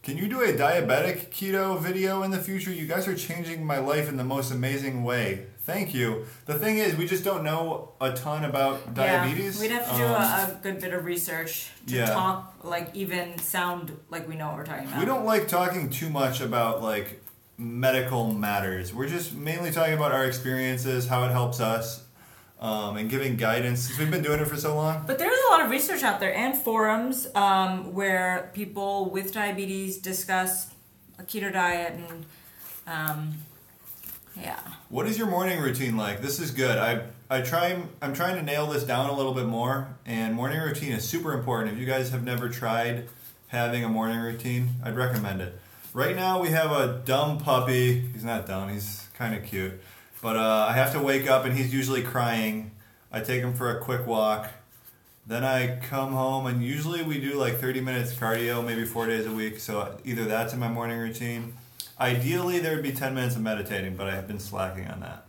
Can you do a diabetic keto video in the future? You guys are changing my life in the most amazing way. Thank you. The thing is, we just don't know a ton about diabetes. We'd have to do a good bit of research to talk, even sound like we know what we're talking about. We don't like talking too much about, medical matters. We're just mainly talking about our experiences, how it helps us, and giving guidance, since we've been doing it for so long. But there's a lot of research out there and forums where people with diabetes discuss a keto diet and... What is your morning routine like? This is good. I'm trying to nail this down a little bit more, and morning routine is super important. If you guys have never tried having a morning routine, I'd recommend it. Right now we have a dumb puppy. He's not dumb, he's kind of cute. But I have to wake up and he's usually crying. I take him for a quick walk. Then I come home and usually we do 30 minutes cardio, maybe 4 days a week. So either that's in my morning routine. Ideally, there would be 10 minutes of meditating, but I have been slacking on that.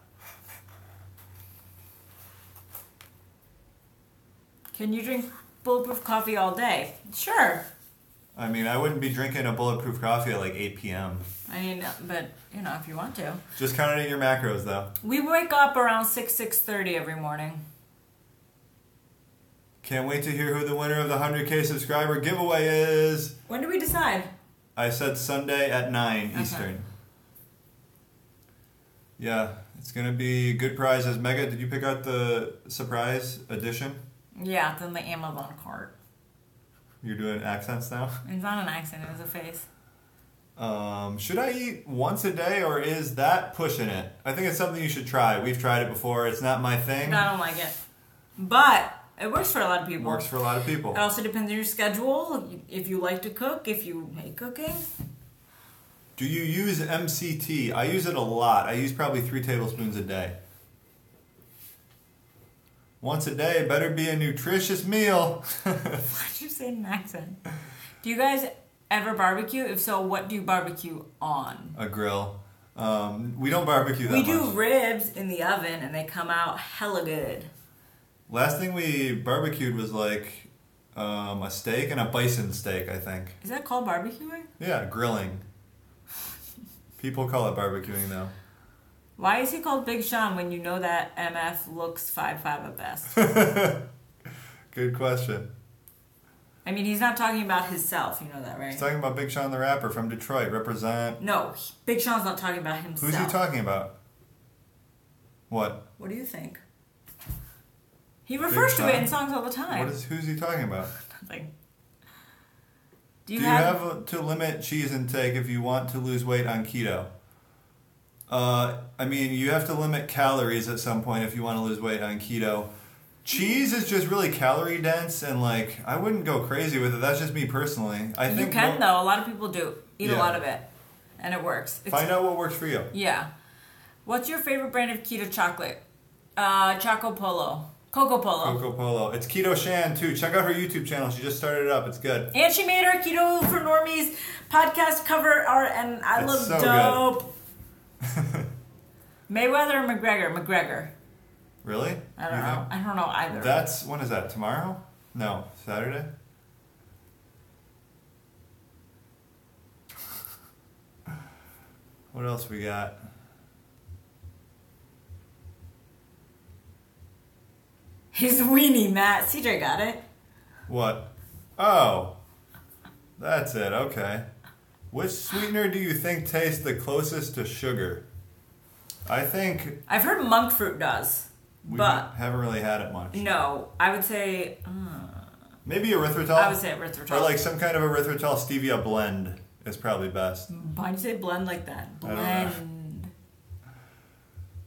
Can you drink bulletproof coffee all day? Sure. I mean, I wouldn't be drinking a bulletproof coffee at 8 p.m. But, if you want to. Just count it in your macros, though. We wake up around 6:30 every morning. Can't wait to hear who the winner of the 100K subscriber giveaway is. When do we decide? I said Sunday at 9 Eastern. Yeah, it's going to be good prizes. Mega, did you pick out the surprise edition? Yeah, it's in the Amazon cart. You're doing accents now? It's not an accent, it was a face. Should I eat once a day, or is that pushing it? I think it's something you should try. We've tried it before. It's not my thing. I don't like it. But it works for a lot of people. Works for a lot of people. It also depends on your schedule, if you like to cook, if you hate cooking. Do you use MCT? I use it a lot. I use probably 3 tablespoons a day. Once a day, better be a nutritious meal. Why'd you say an accent? Do you guys ever barbecue? If so, what do you barbecue on? A grill. We don't barbecue that much. We do ribs in the oven, and they come out hella good. Last thing we barbecued was a steak and a bison steak, I think. Is that called barbecuing? Yeah, grilling. People call it barbecuing, though. Why is he called Big Sean when you know that MF looks 5'5" at best? Good question. I mean, he's not talking about himself, you know that, right? He's talking about Big Sean the rapper from Detroit. Represent. No, Big Sean's not talking about himself. Who's he talking about? What? What do you think? He refers to it in songs all the time. Who's he talking about? Nothing. Do you have to limit cheese intake if you want to lose weight on keto? You have to limit calories at some point if you want to lose weight on keto. Cheese is just really calorie dense, and I wouldn't go crazy with it. That's just me personally. I think you can though. A lot of people do eat a lot of it, and it works. Find out what works for you. Yeah. What's your favorite brand of keto chocolate? Choco Polo. Coco Polo. Coco Polo. It's Keto Shan too. Check out her YouTube channel. She just started it up. It's good. And she made her Keto for Normies podcast cover art, and I look so dope. Mayweather or McGregor? McGregor. Really? I don't know. I don't know either. When is that? Tomorrow? No, Saturday? What else we got? His weenie, Matt. CJ got it. What? Oh. That's it. Okay. Which sweetener do you think tastes the closest to sugar? I've heard monk fruit does. But haven't really had it much. No, I would say... maybe erythritol? I would say erythritol. Or some kind of erythritol stevia blend is probably best. Why'd you say blend like that? Blend.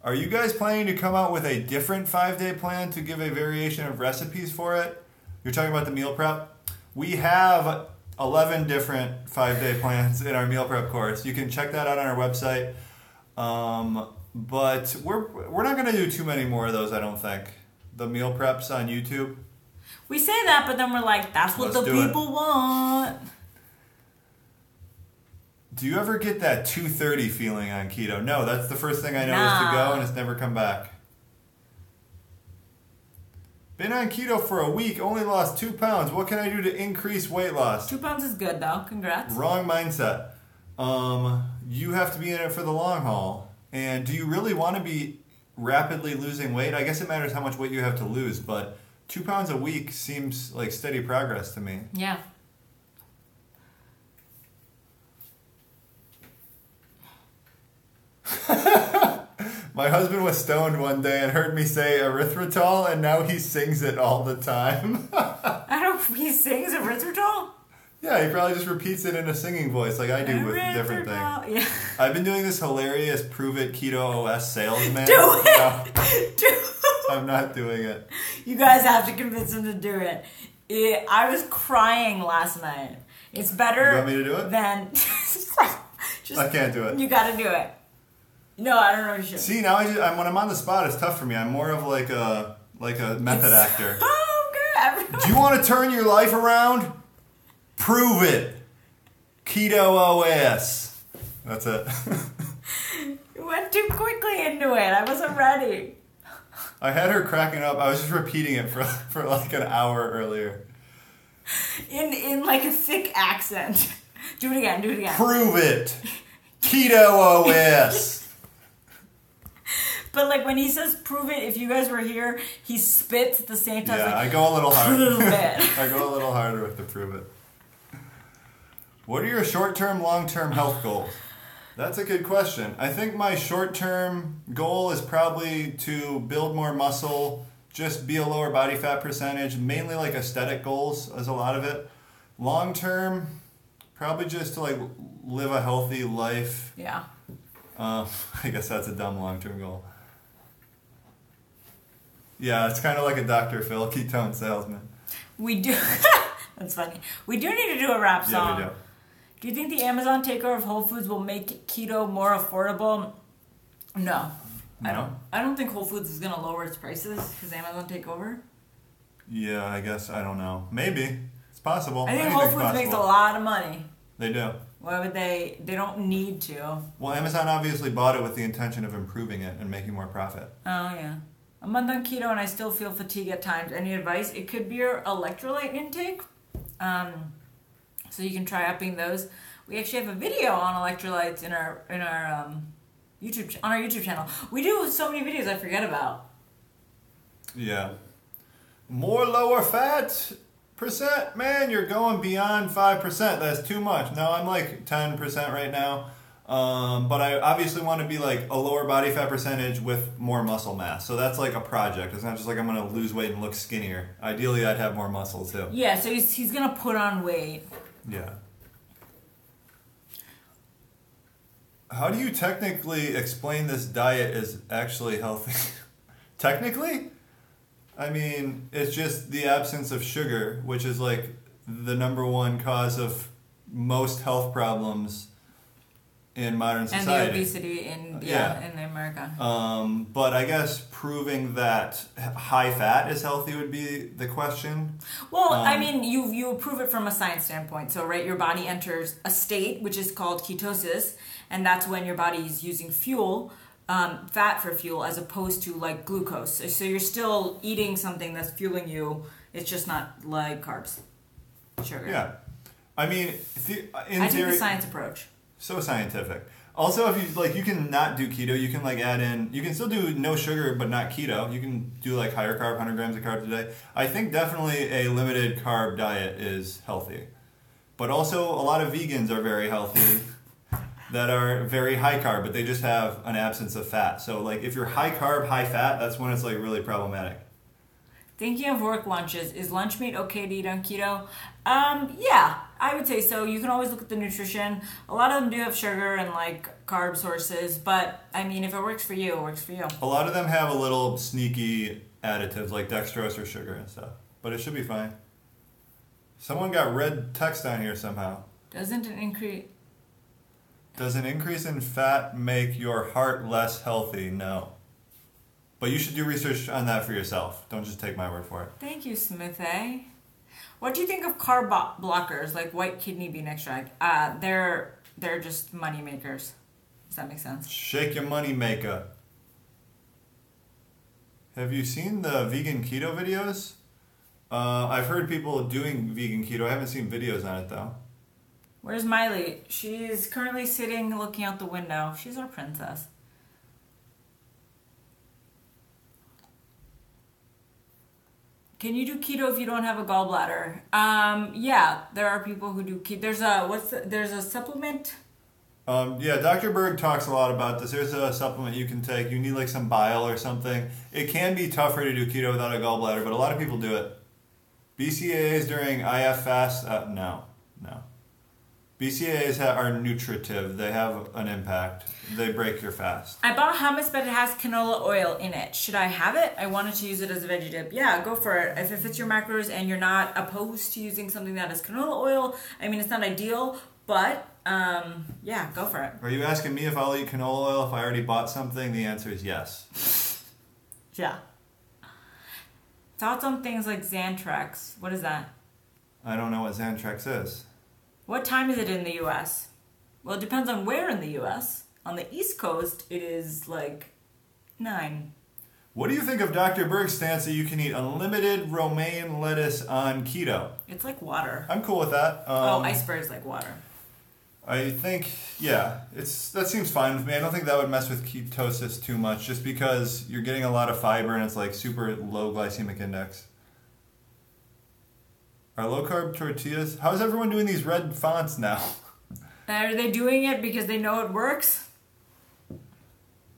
Are you guys planning to come out with a different 5-day plan to give a variation of recipes for it? You're talking about the meal prep? We have 11 different 5-day plans in our meal prep course. You can check that out on our website. But we're not going to do too many more of those, I don't think. The meal preps on YouTube. We say that, but then we're like, that's what the people want. Do you ever get that 2:30 feeling on keto? No, that's the first thing I know is to go, and it's never come back. Been on keto for a week, only lost 2 pounds. What can I do to increase weight loss? 2 pounds is good, though. Congrats. Wrong mindset. You have to be in it for the long haul. And do you really want to be rapidly losing weight. I guess it matters how much weight you have to lose, but 2 pounds a week seems like steady progress to me. Yeah. My husband was stoned one day and heard me say erythritol, and now he sings it all the time. He sings erythritol? Yeah, he probably just repeats it in a singing voice like I do with different things. Yeah. I've been doing this hilarious Prove It Keto OS salesman. Do it! No, Do it! I'm not doing it. You guys have to convince him to do it. I was crying last night. It's better You want me to do it? than... I can't do it. You gotta do it. No, I don't know if you should. See, now when I'm on the spot, it's tough for me. I'm more of like a method actor. Oh, good. Do you want to turn your life around? Prove it. Keto OS. That's it. You went too quickly into it. I wasn't ready. I had her cracking up. I was just repeating it for like an hour earlier. In like a thick accent. Do it again. Do it again. Prove it. Keto OS. But like when he says prove it, if you guys were here, he spits at the same time. Yeah, like, I go a little harder. A little bit. I go a little harder with the prove it. What are your short-term, long-term health goals? That's a good question. I think my short-term goal is probably to build more muscle, just be a lower body fat percentage, mainly like aesthetic goals is a lot of it. Long-term, probably just to like live a healthy life. Yeah. I guess that's a dumb long-term goal. Yeah, it's kind of like a Dr. Phil ketone salesman. We do. That's funny. We do need to do a rap song. Yeah, we do. Do you think the Amazon takeover of Whole Foods will make keto more affordable? No. I don't think Whole Foods is going to lower its prices because Amazon take over. Yeah, I guess. I don't know. Maybe. It's possible. I think Whole Foods makes a lot of money. They do. Why would they? They don't need to. Well, Amazon obviously bought it with the intention of improving it and making more profit. Oh, yeah. A month on keto and I still feel fatigue at times. Any advice? It could be your electrolyte intake. So you can try upping those. We actually have a video on electrolytes in our YouTube channel. We do so many videos I forget about. Yeah. More lower fat percent? Man, you're going beyond 5%. That's too much. No, I'm like 10% right now. But I obviously want to be like a lower body fat percentage with more muscle mass. So that's like a project. It's not just like I'm going to lose weight and look skinnier. Ideally, I'd have more muscle too. Yeah, so he's going to put on weight. Yeah. How do you technically explain this diet is actually healthy? Technically? I mean, it's just the absence of sugar, which is like the #1 cause of most health problems in modern society. And the obesity in America. But I guess proving that high fat is healthy would be the question. Well, I mean, you prove it from a science standpoint. So, right, your body enters a state which is called ketosis, and that's when your body is using fuel, fat for fuel, as opposed to like glucose. So you're still eating something that's fueling you. It's just not like carbs, sugar. Yeah, I mean, I take the science approach. So scientific. Also, if you like, you can not do keto. You can like add in. You can still do no sugar, but not keto. You can do like higher carb, 100 grams of carbs a day. I think definitely a limited carb diet is healthy. But also, a lot of vegans are very healthy that are very high carb, but they just have an absence of fat. So like, if you're high carb, high fat, that's when it's like really problematic. Thinking of work lunches, is lunch meat okay to eat on keto? Yeah, I would say so. You can always look at the nutrition. A lot of them do have sugar and like carb sources, but I mean, if it works for you, it works for you. A lot of them have a little sneaky additives like dextrose or sugar and stuff, but it should be fine. Someone got red text on here somehow. Does an increase in fat make your heart less healthy? No. But you should do research on that for yourself. Don't just take my word for it. Thank you, Smithy. What do you think of carb blockers like white kidney bean extract? They're just money makers. Does that make sense? Shake your money maker. Have you seen the vegan keto videos? I've heard people doing vegan keto. I haven't seen videos on it though. Where's Miley? She's currently sitting looking out the window. She's our princess. Can you do keto if you don't have a gallbladder? Yeah, there are people who do keto. There's a supplement. Yeah, Dr. Berg talks a lot about this. There's a supplement you can take. You need like some bile or something. It can be tougher to do keto without a gallbladder, but a lot of people do it. BCAAs during IF fast? No. BCAAs are nutritive. They have an impact. They break your fast. I bought hummus, but it has canola oil in it. Should I have it? I wanted to use it as a veggie dip. Yeah, go for it. If it fits your macros and you're not opposed to using something that has canola oil, I mean, it's not ideal, but yeah, go for it. Are you asking me if I'll eat canola oil if I already bought something? The answer is yes. Yeah. Thoughts on things like Xantrex. What is that? I don't know what Xantrex is. What time is it in the U.S.? Well, it depends on where in the U.S. On the East Coast, it is like 9. What do you think of Dr. Berg's stance that you can eat unlimited romaine lettuce on keto? It's like water. I'm cool with that. Iceberg's like water. I think, yeah, that seems fine with me. I don't think that would mess with ketosis too much, just because you're getting a lot of fiber and it's like super low glycemic index. Are low-carb tortillas... How is everyone doing these red fonts now? Are they doing it because they know it works?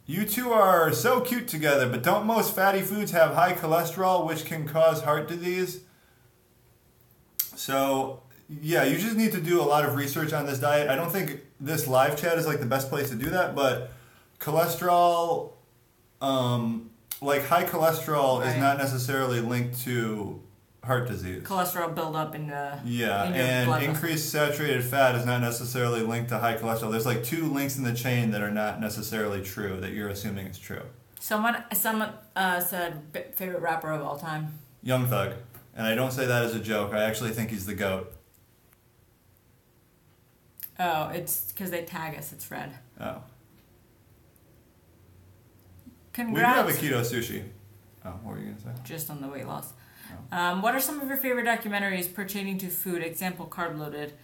You two are so cute together, but don't most fatty foods have high cholesterol, which can cause heart disease? So, yeah, you just need to do a lot of research on this diet. I don't think this live chat is like the best place to do that, but cholesterol, like high cholesterol is not necessarily linked to heart disease. Cholesterol buildup in your and blood increased saturated fat is not necessarily linked to high cholesterol. There's like 2 links in the chain that are not necessarily true that you're assuming is true. Someone said favorite rapper of all time. Young Thug. And I don't say that as a joke. I actually think he's the GOAT. Oh, it's because they tag us. It's red. Oh. Congrats. We do have a keto sushi. Oh, what were you going to say? Just on the weight loss. Oh. What are some of your favorite documentaries pertaining to food? Example, carb loaded.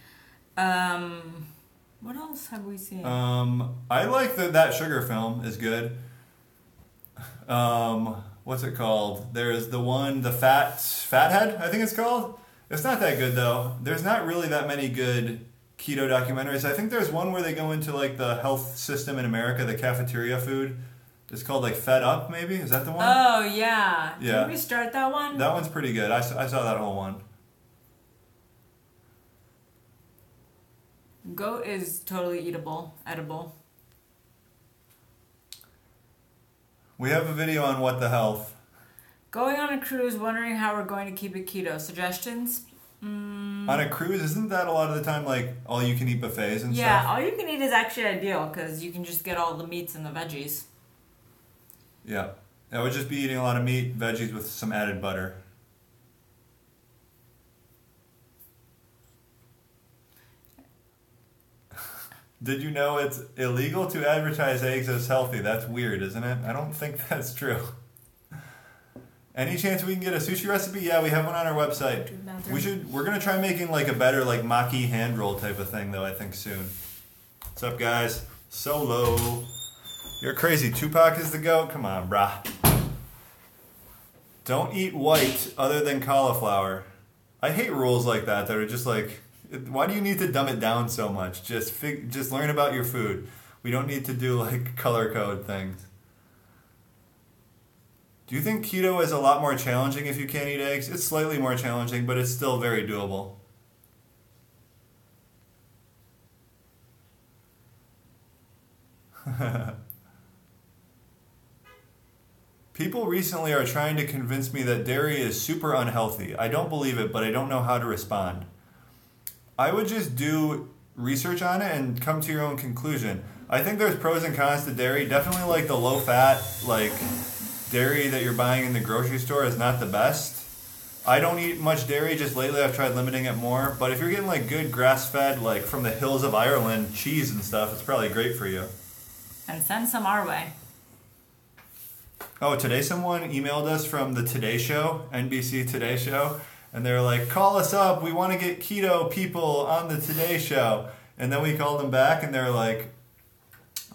What else have we seen? I like that sugar film is good. What's it called? There's the one, the Fathead, I think it's called. It's not that good though. There's not really that many good keto documentaries. I think there's one where they go into like the health system in America, the cafeteria food. It's called like Fed Up, maybe? Is that the one? Oh, yeah. Yeah. Did we start that one? That one's pretty good. I saw that whole one. Goat is totally edible. We have a video on What the Health. Going on a cruise, wondering how we're going to keep it keto. Suggestions? On a cruise, isn't that a lot of the time like all you can eat buffets and stuff? Yeah, all you can eat is actually ideal because you can just get all the meats and the veggies. Yeah. I would just be eating a lot of meat, veggies with some added butter. Did you know it's illegal to advertise eggs as healthy? That's weird, isn't it? I don't think that's true. Any chance we can get a sushi recipe? Yeah, we have one on our website. We're gonna try making like a better like maki hand roll type of thing though, I think soon. What's up guys? Solo. You're crazy. Tupac is the GOAT? Come on, brah. Don't eat white other than cauliflower. I hate rules like that are just like, why do you need to dumb it down so much? Just learn about your food. We don't need to do like color code things. Do you think keto is a lot more challenging if you can't eat eggs? It's slightly more challenging, but it's still very doable. People recently are trying to convince me that dairy is super unhealthy. I don't believe it, but I don't know how to respond. I would just do research on it and come to your own conclusion. I think there's pros and cons to dairy. Definitely like the low fat, like dairy that you're buying in the grocery store is not the best. I don't eat much dairy, just lately I've tried limiting it more. But if you're getting like good grass-fed, like from the hills of Ireland, cheese and stuff, it's probably great for you. And send some our way. Oh, today someone emailed us from the Today Show, NBC Today Show, and they were like, call us up, we want to get keto people on the Today Show. And then we called them back and they're like,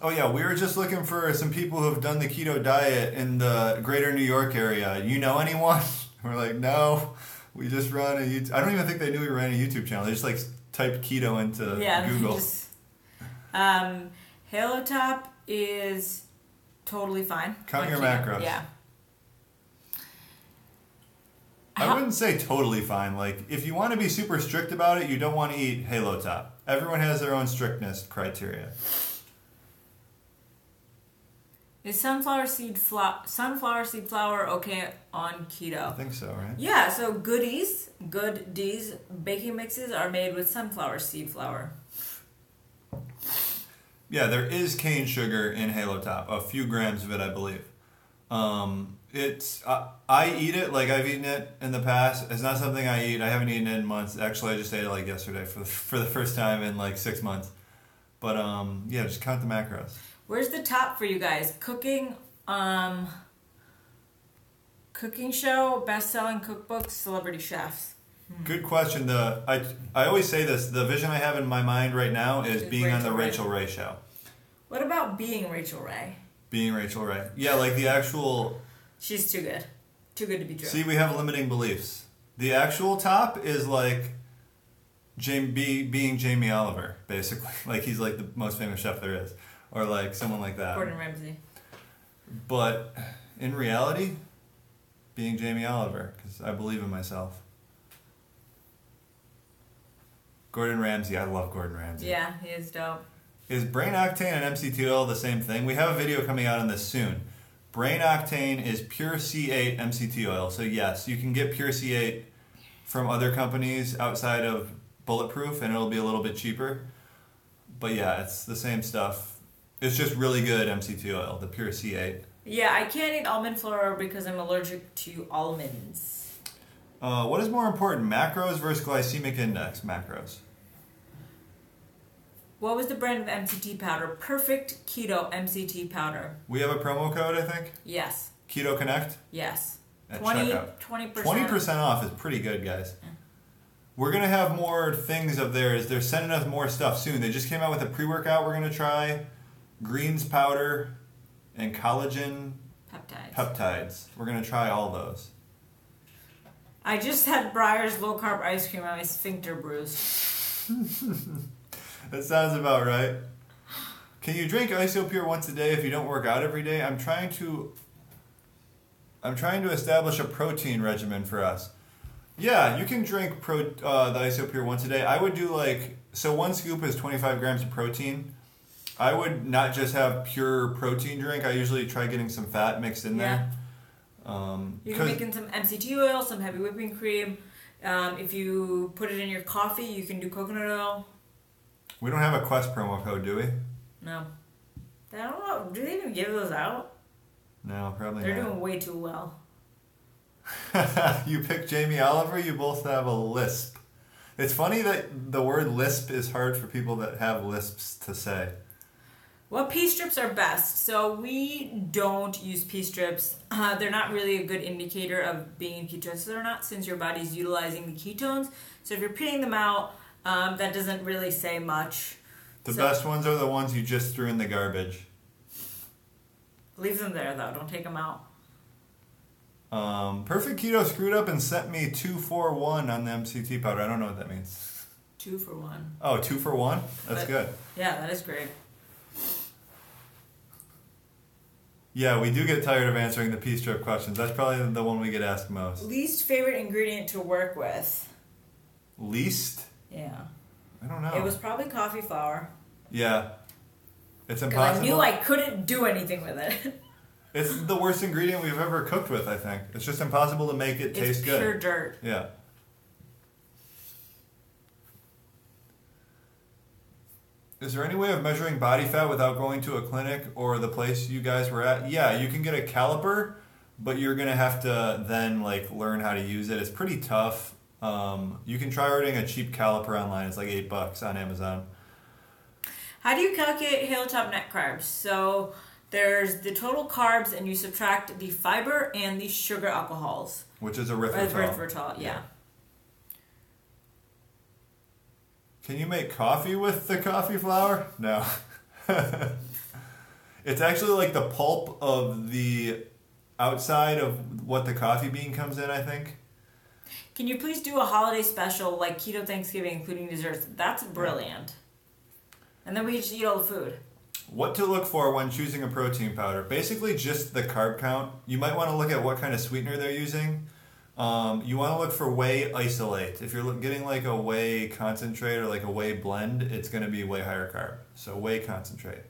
oh yeah, we were just looking for some people who have done the keto diet in the greater New York area. You know anyone? We're like, no, we just run a YouTube. I don't even think they knew we ran a YouTube channel. They just like typed keto into Google. Halo Top is totally fine. Count your macros. Yeah. I wouldn't say totally fine. Like, if you want to be super strict about it, you don't want to eat Halo Top. Everyone has their own strictness criteria. Is sunflower seed flour okay on keto? I think so, right? Yeah, so Good D's baking mixes are made with sunflower seed flour. Yeah, there is cane sugar in Halo Top. A few grams of it, I believe. I eat it like I've eaten it in the past. It's not something I eat. I haven't eaten it in months. Actually, I just ate it like yesterday for the first time in like 6 months. But yeah, just count the macros. Where's the top for you guys? Cooking show, best-selling cookbooks, celebrity chefs. Good question. I always say this. The vision I have in my mind right now is being on the Rachel Ray show. What about being Rachel Ray? Being Rachel Ray. Yeah, like the actual... She's too good. Too good to be true. See, we have limiting beliefs. The actual top is like being Jamie Oliver, basically. Like he's like the most famous chef there is. Or like someone like that. Gordon Ramsay. But in reality, being Jamie Oliver, because I believe in myself. Gordon Ramsay, I love Gordon Ramsay. Yeah, he is dope. Is brain octane and MCT oil the same thing? We have a video coming out on this soon. Brain octane is pure C8 MCT oil. So yes, you can get pure C8 from other companies outside of Bulletproof and it'll be a little bit cheaper. But yeah, it's the same stuff. It's just really good MCT oil, the pure C8. Yeah, I can't eat almond flour because I'm allergic to almonds. What is more important, macros versus glycemic index? Macros. What was the brand of MCT powder? Perfect Keto MCT powder. We have a promo code, I think? Yes. ketoconnect? Yes. At 20%. 20% off is pretty good, guys. We're going to have more things of theirs. They're sending us more stuff soon. They just came out with a pre-workout we're going to try. Greens powder and collagen peptides. We're going to try all those. I just had Breyer's low-carb ice cream and my sphincter bruised. That sounds about right. Can you drink Isopure once a day if you don't work out every day? I'm trying to establish a protein regimen for us. Yeah, you can drink the Isopure once a day. I would do so 1 scoop is 25 grams of protein. I would not just have pure protein drink. I usually try getting some fat mixed in there. You can make in some MCT oil, some heavy whipping cream. If you put it in your coffee, you can do coconut oil. We don't have a Quest promo code, do we? No. I don't know. Do they even give those out? No, probably They're not. doing way too well. You picked Jamie Oliver, you both have a lisp. It's funny that the word lisp is hard for people that have lisps to say. What pea strips are best? So we don't use pea strips. They're not really a good indicator of being in ketosis or not, since your body's utilizing the ketones. So if you're peeing them out, that doesn't really say much. The best ones are the ones you just threw in the garbage. Leave them there, though. Don't take them out. Perfect Keto screwed up and sent me 2 for 1 on the MCT powder. I don't know what that means. 2 for 1. Oh, 2 for 1? That's good. Yeah, that is great. Yeah, we do get tired of answering the pea strip questions. That's probably the one we get asked most. Least favorite ingredient to work with? Least? Yeah. I don't know. It was probably coffee flour. Yeah. It's impossible. Because I knew I couldn't do anything with it. It's the worst ingredient we've ever cooked with, I think. It's just impossible to make it taste good. It's pure dirt. Yeah. Is there any way of measuring body fat without going to a clinic or the place you guys were at? Yeah, you can get a caliper, but you're going to have to then learn how to use it. It's pretty tough. You can try ordering a cheap caliper online. It's like $8 on Amazon. How do you calculate Halo Top net carbs? So there's the total carbs and you subtract the fiber and the sugar alcohols. Which is erythritol. Erythritol, yeah. Can you make coffee with the coffee flour? No. It's actually like the pulp of the outside of what the coffee bean comes in, I think. Can you please do a holiday special like Keto Thanksgiving, including desserts? That's brilliant. And then we just eat all the food. What to look for when choosing a protein powder? Basically just the carb count. You might want to look at what kind of sweetener they're using. You want to look for whey isolate. If you're getting like a whey concentrate or like a whey blend, it's going to be way higher carb. So whey concentrate.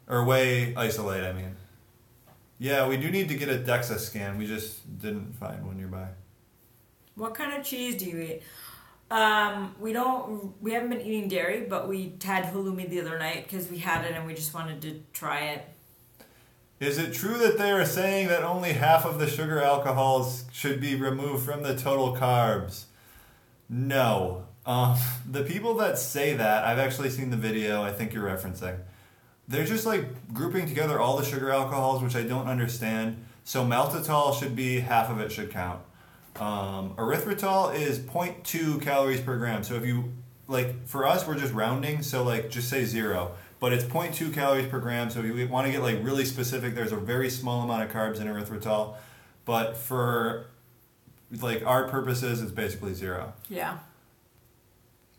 Or whey isolate, I mean. Yeah, we do need to get a DEXA scan. We just didn't find one nearby. What kind of cheese do you eat? We haven't been eating dairy, but we had halloumi the other night because we had it and we just wanted to try it. Is it true that they are saying that only half of the sugar alcohols should be removed from the total carbs? No. The people that say that, I've actually seen the video I think you're referencing. They're just like grouping together all the sugar alcohols, which I don't understand. So maltitol should be, half of it should count. Erythritol is 0.2 calories per gram. So if you, like, for us, we're just rounding, so like just say 0. But it's 0.2 calories per gram, so if you want to get like really specific, there's a very small amount of carbs in erythritol. But for like our purposes, it's basically 0. Yeah.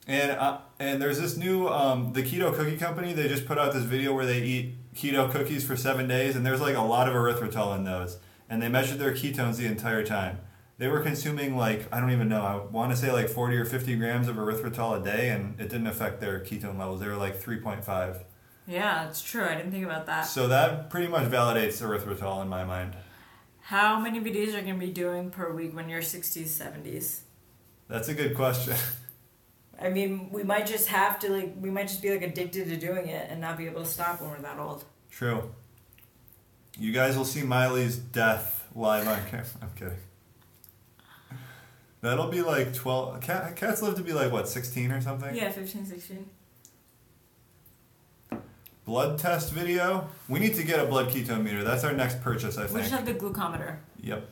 And there's this new, the Keto Cookie Company, they just put out this video where they eat keto cookies for 7 days, and there's like a lot of erythritol in those. And they measured their ketones the entire time. They were consuming like, I don't even know, I want to say like 40 or 50 grams of erythritol a day, and it didn't affect their ketone levels. They were like 3.5. Yeah, it's true. I didn't think about that. So that pretty much validates erythritol in my mind. How many videos are you going to be doing per week when you're 60s, 70s? That's a good question. I mean, we might just have to, like, we might just be, like, addicted to doing it and not be able to stop when we're that old. True. You guys will see Miley's death live on camera. I'm kidding. That'll be like 12. Cats live to be like, what, 16 or something? Yeah, 15, 16. Blood test video. We need to get a blood ketone meter. That's our next purchase, I think. We just have the glucometer. Yep.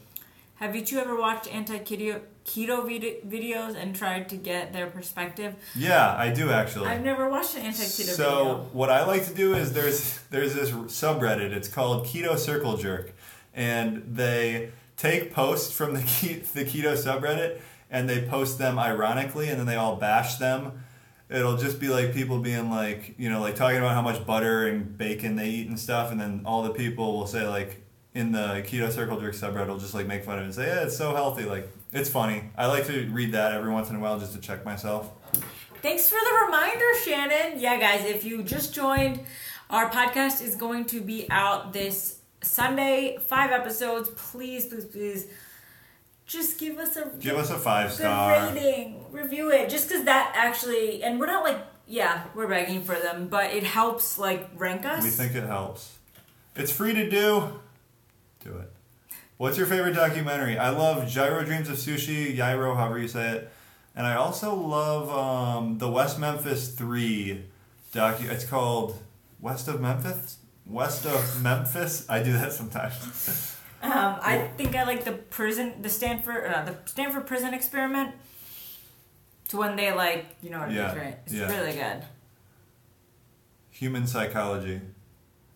Have you two ever watched anti-keto videos and tried to get their perspective? Yeah, I do actually. I've never watched an anti-keto video. So what I like to do is there's this subreddit. It's called Keto Circle Jerk, and they take posts from the keto subreddit and they post them ironically, and then they all bash them. It'll just be like people being like, you know, like talking about how much butter and bacon they eat and stuff, and then all the people will say like in the Keto Circle Jerk subreddit will just like make fun of it and say, yeah, it's so healthy. Like, it's funny. I like to read that every once in a while just to check myself. Thanks for the reminder, Shannon. Yeah, guys, if you just joined, our podcast is going to be out this Sunday, 5 episodes. Please, please, please, just give us a 5-star rating. Review it. Just because that actually, and we're not like, yeah, we're begging for them, but it helps like rank us. We think it helps. It's free to do. Do it. What's your favorite documentary? I love Gyro Dreams of Sushi, Gyro, however you say it. And I also love the West Memphis 3 It's called West of Memphis? West of Memphis? I do that sometimes. I think I like the Stanford prison experiment. To when they like, you know what I mean, right? It's really good. Human psychology.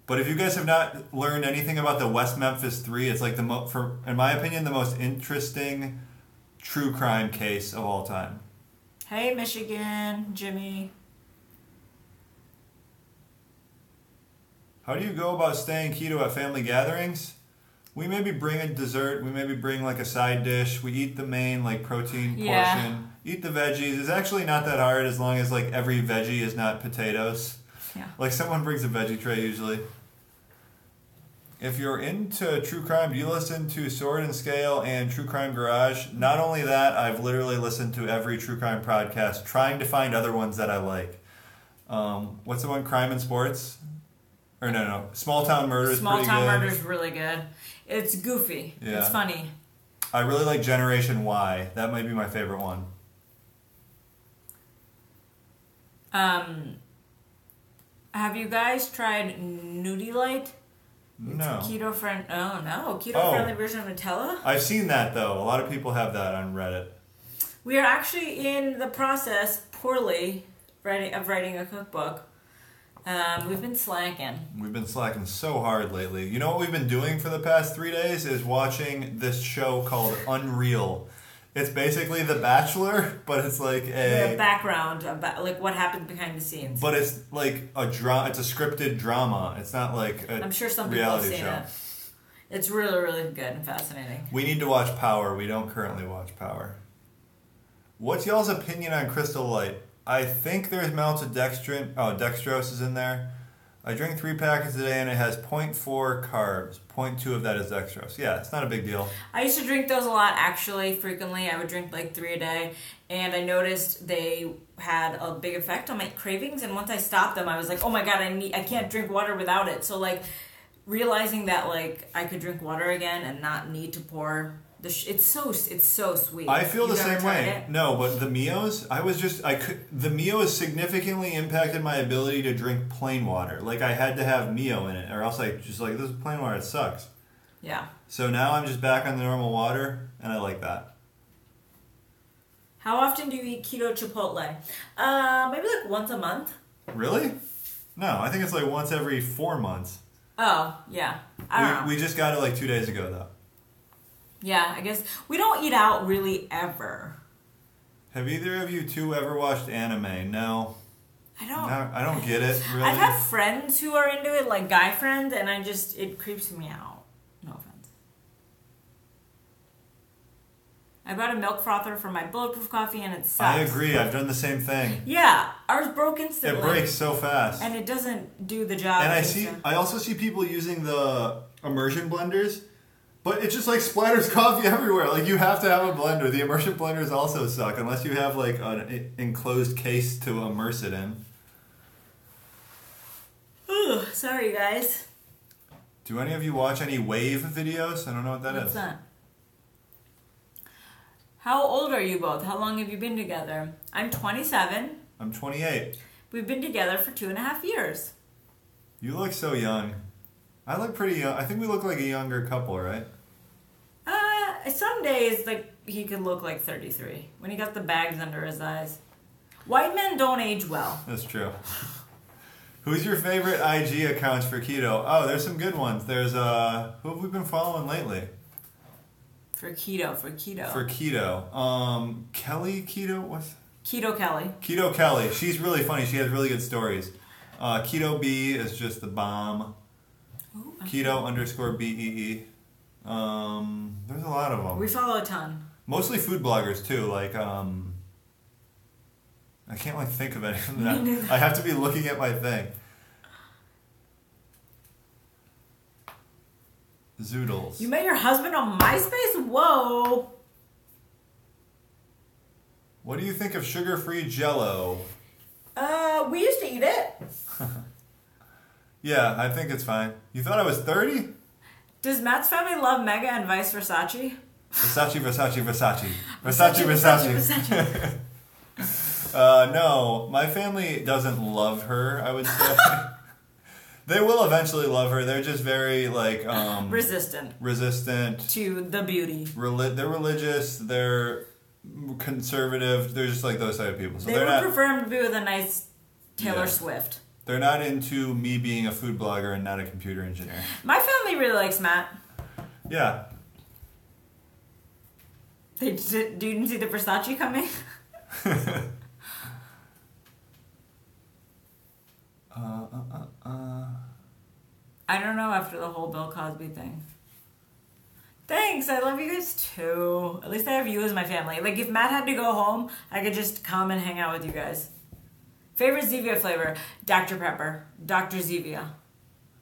But if you guys have not learned anything about the West Memphis 3, it's like in my opinion, the most interesting true crime case of all time. Hey, Michigan, Jimmy. How do you go about staying keto at family gatherings? We maybe bring a dessert. We maybe bring like a side dish. We eat the main like protein portion. Eat the veggies. It's actually not that hard as long as like every veggie is not potatoes. Yeah. Like someone brings a veggie tray usually. If you're into true crime, do you listen to Sword and Scale and True Crime Garage? Not only that, I've literally listened to every true crime podcast, trying to find other ones that I like. What's the one? Crime and Sports? Or no. Small Town Murder is pretty good. Small Town Murder is really good. It's goofy. Yeah. It's funny. I really like Generation Y. That might be my favorite one. Have you guys tried Nudie-Light? No. It's a keto-friendly version of Nutella. I've seen that, though. A lot of people have that on Reddit. We are actually in the process, poorly, of writing a cookbook. We've been slacking. We've been slacking so hard lately. You know what we've been doing for the past 3 days is watching this show called Unreal. It's basically The Bachelor, but it's like The background, about, like what happens behind the scenes. But it's like it's a scripted drama. It's not like a I'm sure some people have seen it. It's really, really good and fascinating. We need to watch Power. We don't currently watch Power. What's y'all's opinion on Crystal Light? I think there's maltodextrin. Oh, dextrose is in there. I drink 3 packets a day and it has 0.4 carbs. 0.2 of that is dextrose. Yeah, it's not a big deal. I used to drink those a lot, actually, frequently. I would drink like 3 a day. And I noticed they had a big effect on my cravings. And once I stopped them, I was like, oh my God, I can't drink water without it. So like realizing that like I could drink water again and not need to pour... It's so sweet. I feel the same way. No, but the Mios, the Mios significantly impacted my ability to drink plain water. Like I had to have Mio in it, or else this is plain water. It sucks. Yeah. So now I'm just back on the normal water, and I like that. How often do you eat keto Chipotle? Maybe like once a month. Really? No, I think it's like once every 4 months. Oh yeah. I don't know. We just got it like 2 days ago though. Yeah, I guess we don't eat out really ever. Have either of you two ever watched anime? No. I don't get it, really. I've had friends who are into it, like guy friends, and it creeps me out. No offense. I bought a milk frother for my bulletproof coffee and it sucks. I agree, I've done the same thing. Yeah, ours broke instantly. It breaks so fast. And it doesn't do the job. And I also see people using the immersion blenders. But it just like splatters coffee everywhere. Like you have to have a blender. The immersion blenders also suck unless you have like an enclosed case to immerse it in. Ooh, sorry guys. Do any of you watch any wave videos? I don't know what that is. What's that? How old are you both? How long have you been together? I'm 27. I'm 28. We've been together for 2.5 years. You look so young. I look pretty young. I think we look like a younger couple, right? Some days, like, he could look like 33 when he got the bags under his eyes. White men don't age well. That's true. Who's your favorite IG accounts for keto? Oh, there's some good ones. There's, who have we been following lately? For keto. Kelly Keto, what's? Keto Kelly. Keto Kelly. She's really funny. She has really good stories. Keto B is just the bomb. Ooh, Keto_BEE. There's a lot of them. We follow a ton. Mostly food bloggers too. Like I can't like think of any of them. I have to be looking at my thing. Zoodles. You met your husband on MySpace? Whoa. What do you think of sugar-free Jell-O? We used to eat it. Yeah, I think it's fine. You thought I was 30? Does Matt's family love Mega and vice Versace? Versace. No, my family doesn't love her, I would say. They will eventually love her. They're just very, like... resistant. To the beauty. They're religious. They're conservative. They're just like those type of people. So they would prefer him to be with a nice Taylor Swift. They're not into me being a food blogger and not a computer engineer. My family really likes Matt. Yeah. Do you didn't see the Versace coming? I don't know after the whole Bill Cosby thing. Thanks, I love you guys too. At least I have you as my family. Like if Matt had to go home, I could just come and hang out with you guys. Favorite Zevia flavor? Dr. Pepper. Dr. Zevia.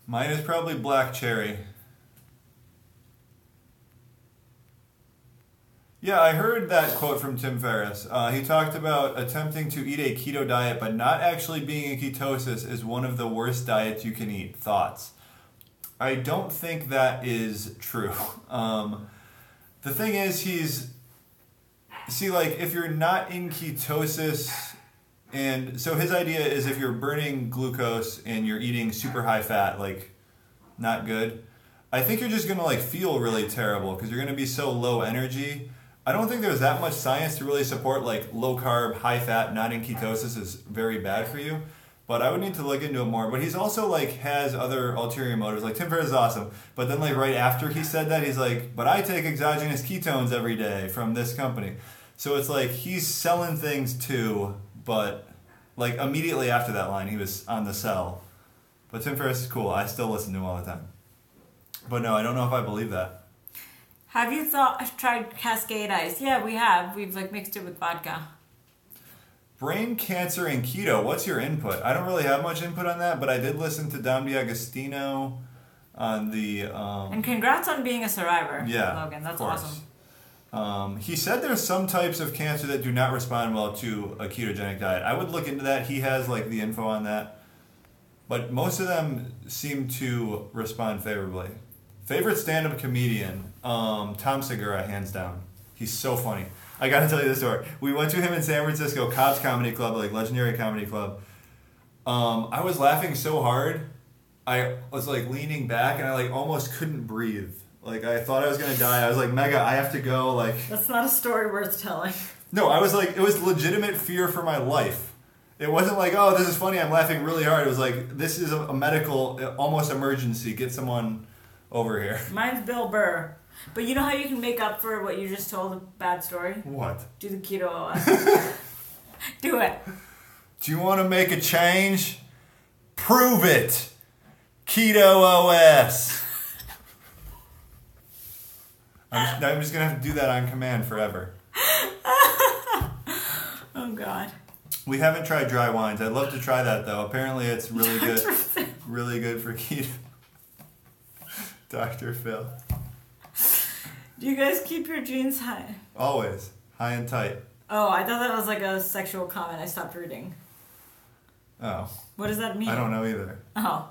Mine is probably black cherry. Yeah, I heard that quote from Tim Ferriss. He talked about attempting to eat a keto diet, but not actually being in ketosis is one of the worst diets you can eat. Thoughts? I don't think that is true. The thing is, if you're not in ketosis, and so his idea is if you're burning glucose and you're eating super high fat, like, not good, I think you're just going to, like, feel really terrible because you're going to be so low energy. I don't think there's that much science to really support, like, low carb, high fat, not in ketosis is very bad for you. But I would need to look into it more. But he's also like has other ulterior motives. Like Tim Ferriss is awesome, but then like right after he said that, he's like, "But I take exogenous ketones every day from this company." So it's like he's selling things too, but like immediately after that line, he was on the sell. But Tim Ferriss is cool. I still listen to him all the time. But no, I don't know if I believe that. Have you tried Cascade Ice? Yeah, we have. We've like mixed it with vodka. Brain cancer and keto. What's your input? I don't really have much input on that, but I did listen to Dom DiAgostino on the. And congrats on being a survivor. Yeah, Logan. That's of awesome. He said there's some types of cancer that do not respond well to a ketogenic diet. I would look into that. He has like the info on that, but most of them seem to respond favorably. Favorite stand-up comedian, Tom Segura, hands down. He's so funny. I gotta tell you this story. We went to him in San Francisco, Cobb's Comedy Club, like legendary comedy club. I was laughing so hard, I was like leaning back and I like almost couldn't breathe. Like I thought I was gonna die. I was like, Mega, I have to go. Like that's not a story worth telling. No, I was like, it was legitimate fear for my life. It wasn't like, oh, this is funny. I'm laughing really hard. It was like, this is a medical almost emergency. Get someone over here. Mine's Bill Burr. But you know how you can make up for what you just told, a bad story? What? Do the keto. Do it. Do you want to make a change? Prove it. Keto OS. I'm just going to have to do that on command forever. Oh, God. We haven't tried dry wines. I'd love to try that, though. Apparently it's really good. Really good for keto. Dr. Phil. Do you guys keep your jeans high? Always. High and tight. Oh, I thought that was like a sexual comment. I stopped reading. Oh. What does that mean? I don't know either. Oh.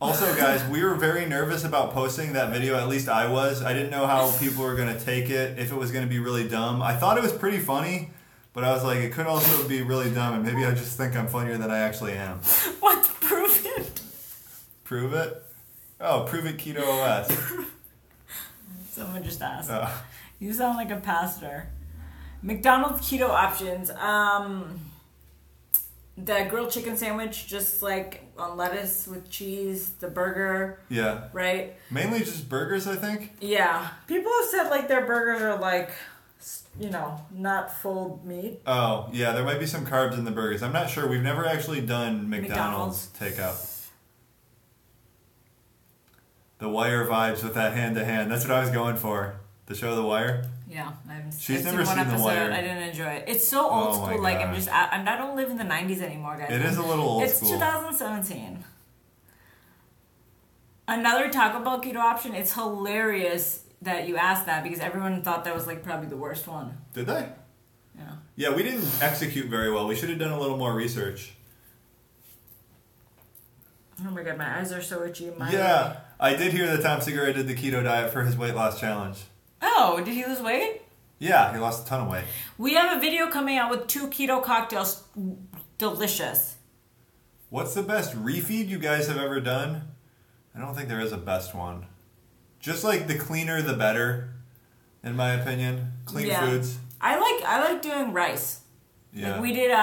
Also, guys, we were very nervous about posting that video. At least I was. I didn't know how people were going to take it, if it was going to be really dumb. I thought it was pretty funny, but I was like, it could also be really dumb, and maybe I just think I'm funnier than I actually am. What? Prove it. Prove it? Oh, prove it Keto OS. Someone just asked. Oh. You sound like a pastor. McDonald's keto options. The grilled chicken sandwich, just like on lettuce with cheese. The burger. Yeah. Right? Mainly just burgers, I think. Yeah. People have said like their burgers are like, you know, not full meat. Oh, yeah, there might be some carbs in the burgers. I'm not sure. We've never actually done McDonald's takeout. The Wire vibes with that hand-to-hand. That's what I was going for. The show The Wire? Yeah. I've never seen one seen The Wire. I didn't enjoy it. It's so old school. Like, I don't live in the 90s anymore, guys. It is a little old school. It's 2017. Another Taco Bell keto option. It's hilarious that you asked that because everyone thought that was like probably the worst one. Did they? Yeah. Yeah, we didn't execute very well. We should have done a little more research. Oh my god, my eyes are so itchy. Yeah, I did hear that Tom Segura did the keto diet for his weight loss challenge. Oh, did he lose weight? Yeah, he lost a ton of weight. We have a video coming out with 2 keto cocktails. Delicious. What's the best refeed you guys have ever done? I don't think there is a best one. Just like the cleaner the better, in my opinion. Clean foods. I like doing rice. Yeah. Like we did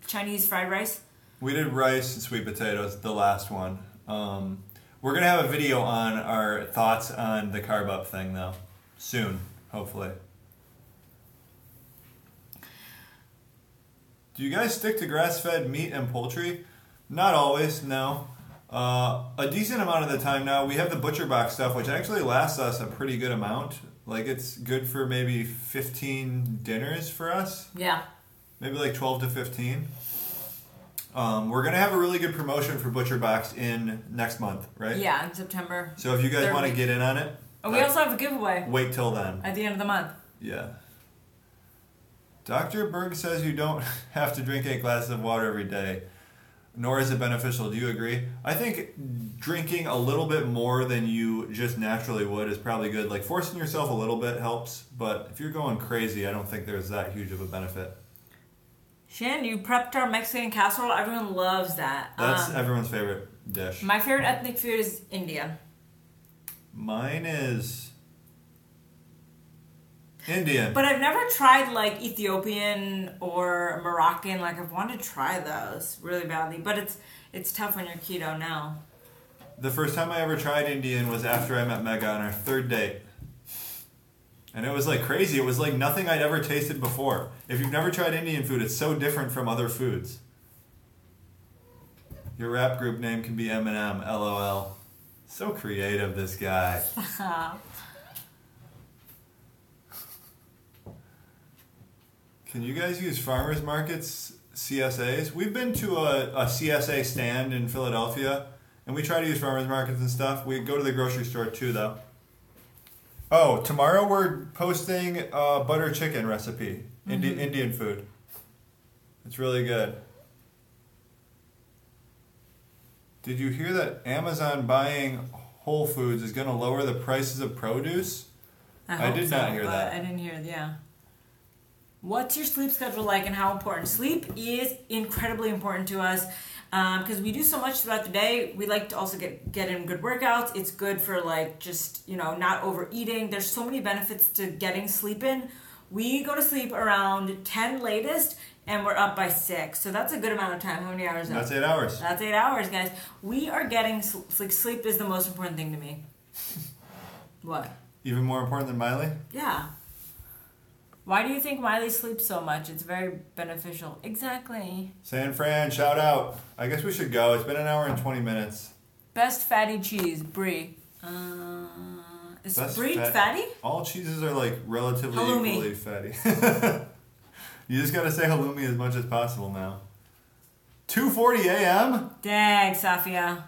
Chinese fried rice. We did rice and sweet potatoes, the last one. We're going to have a video on our thoughts on the carb up thing, though. Soon, hopefully. Do you guys stick to grass-fed meat and poultry? Not always, no. A decent amount of the time now. We have the butcher box stuff, which actually lasts us a pretty good amount. Like, it's good for maybe 15 dinners for us. Yeah. Maybe like 12 to 15. We're going to have a really good promotion for Butcher Box in next month, right? Yeah, in September. So if you guys want to get in on it. Oh, we also have a giveaway. Wait till then. At the end of the month. Yeah. Dr. Berg says you don't have to drink 8 glasses of water every day, nor is it beneficial. Do you agree? I think drinking a little bit more than you just naturally would is probably good. Like forcing yourself a little bit helps, but if you're going crazy, I don't think there's that huge of a benefit. Shannon, you prepped our Mexican casserole. Everyone loves that. That's everyone's favorite dish. My favorite ethnic food is Indian. Mine is Indian. But I've never tried like Ethiopian or Moroccan. Like I've wanted to try those really badly, but it's tough when you're keto now. The first time I ever tried Indian was after I met Mega on our 3rd date. And it was like crazy. It was like nothing I'd ever tasted before. If you've never tried Indian food, it's so different from other foods. Your rap group name can be Eminem, LOL. So creative, this guy. Can you guys use farmers markets CSAs? We've been to a CSA stand in Philadelphia, and we try to use farmers markets and stuff. We go to the grocery store too, though. Oh, tomorrow we're posting a butter chicken recipe, Indian food. It's really good. Did you hear that Amazon buying Whole Foods is going to lower the prices of produce? I did not hear that. I didn't hear it, yeah. What's your sleep schedule like and how important? Sleep is incredibly important to us because we do so much throughout the day. We like to also get in good workouts. It's good for like just, not overeating. There's so many benefits to getting sleep in. We go to sleep around 10 latest and we're up by 6. So that's a good amount of time. How many hours? That's 8 hours. That's 8 hours, guys. We are getting sleep is the most important thing to me. What? Even more important than Miley? Yeah. Why do you think Miley sleeps so much? It's very beneficial. Exactly. San Fran, shout out. I guess we should go. It's been an hour and 20 minutes. Best fatty cheese, brie. Is brie fatty? All cheeses are like relatively equally fatty. You just gotta say halloumi as much as possible now. 2:40 a.m.? Dang, Safia.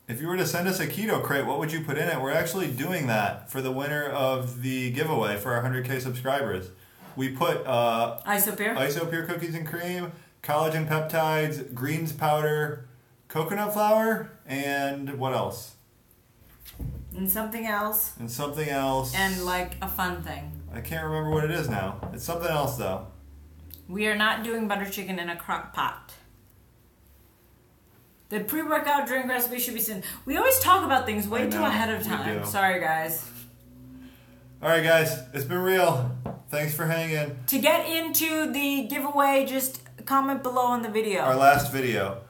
If you were to send us a keto crate, what would you put in it? We're actually doing that for the winner of the giveaway for our 100K subscribers. We put Isopure cookies and cream, collagen peptides, greens powder, coconut flour, and what else? And something else. And something else. And like a fun thing. I can't remember what it is now. It's something else though. We are not doing butter chicken in a crock pot. The pre-workout drink recipe should be sent. We always talk about things way too ahead of time. Sorry, guys. All right, guys. It's been real. Thanks for hanging. To get into the giveaway, just comment below on the video. Our last video.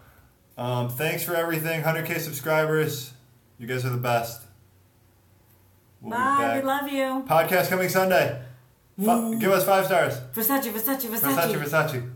Thanks for everything. 100K subscribers. You guys are the best. Bye. We love you. Podcast coming Sunday. Give us 5 stars. Versace. Versace.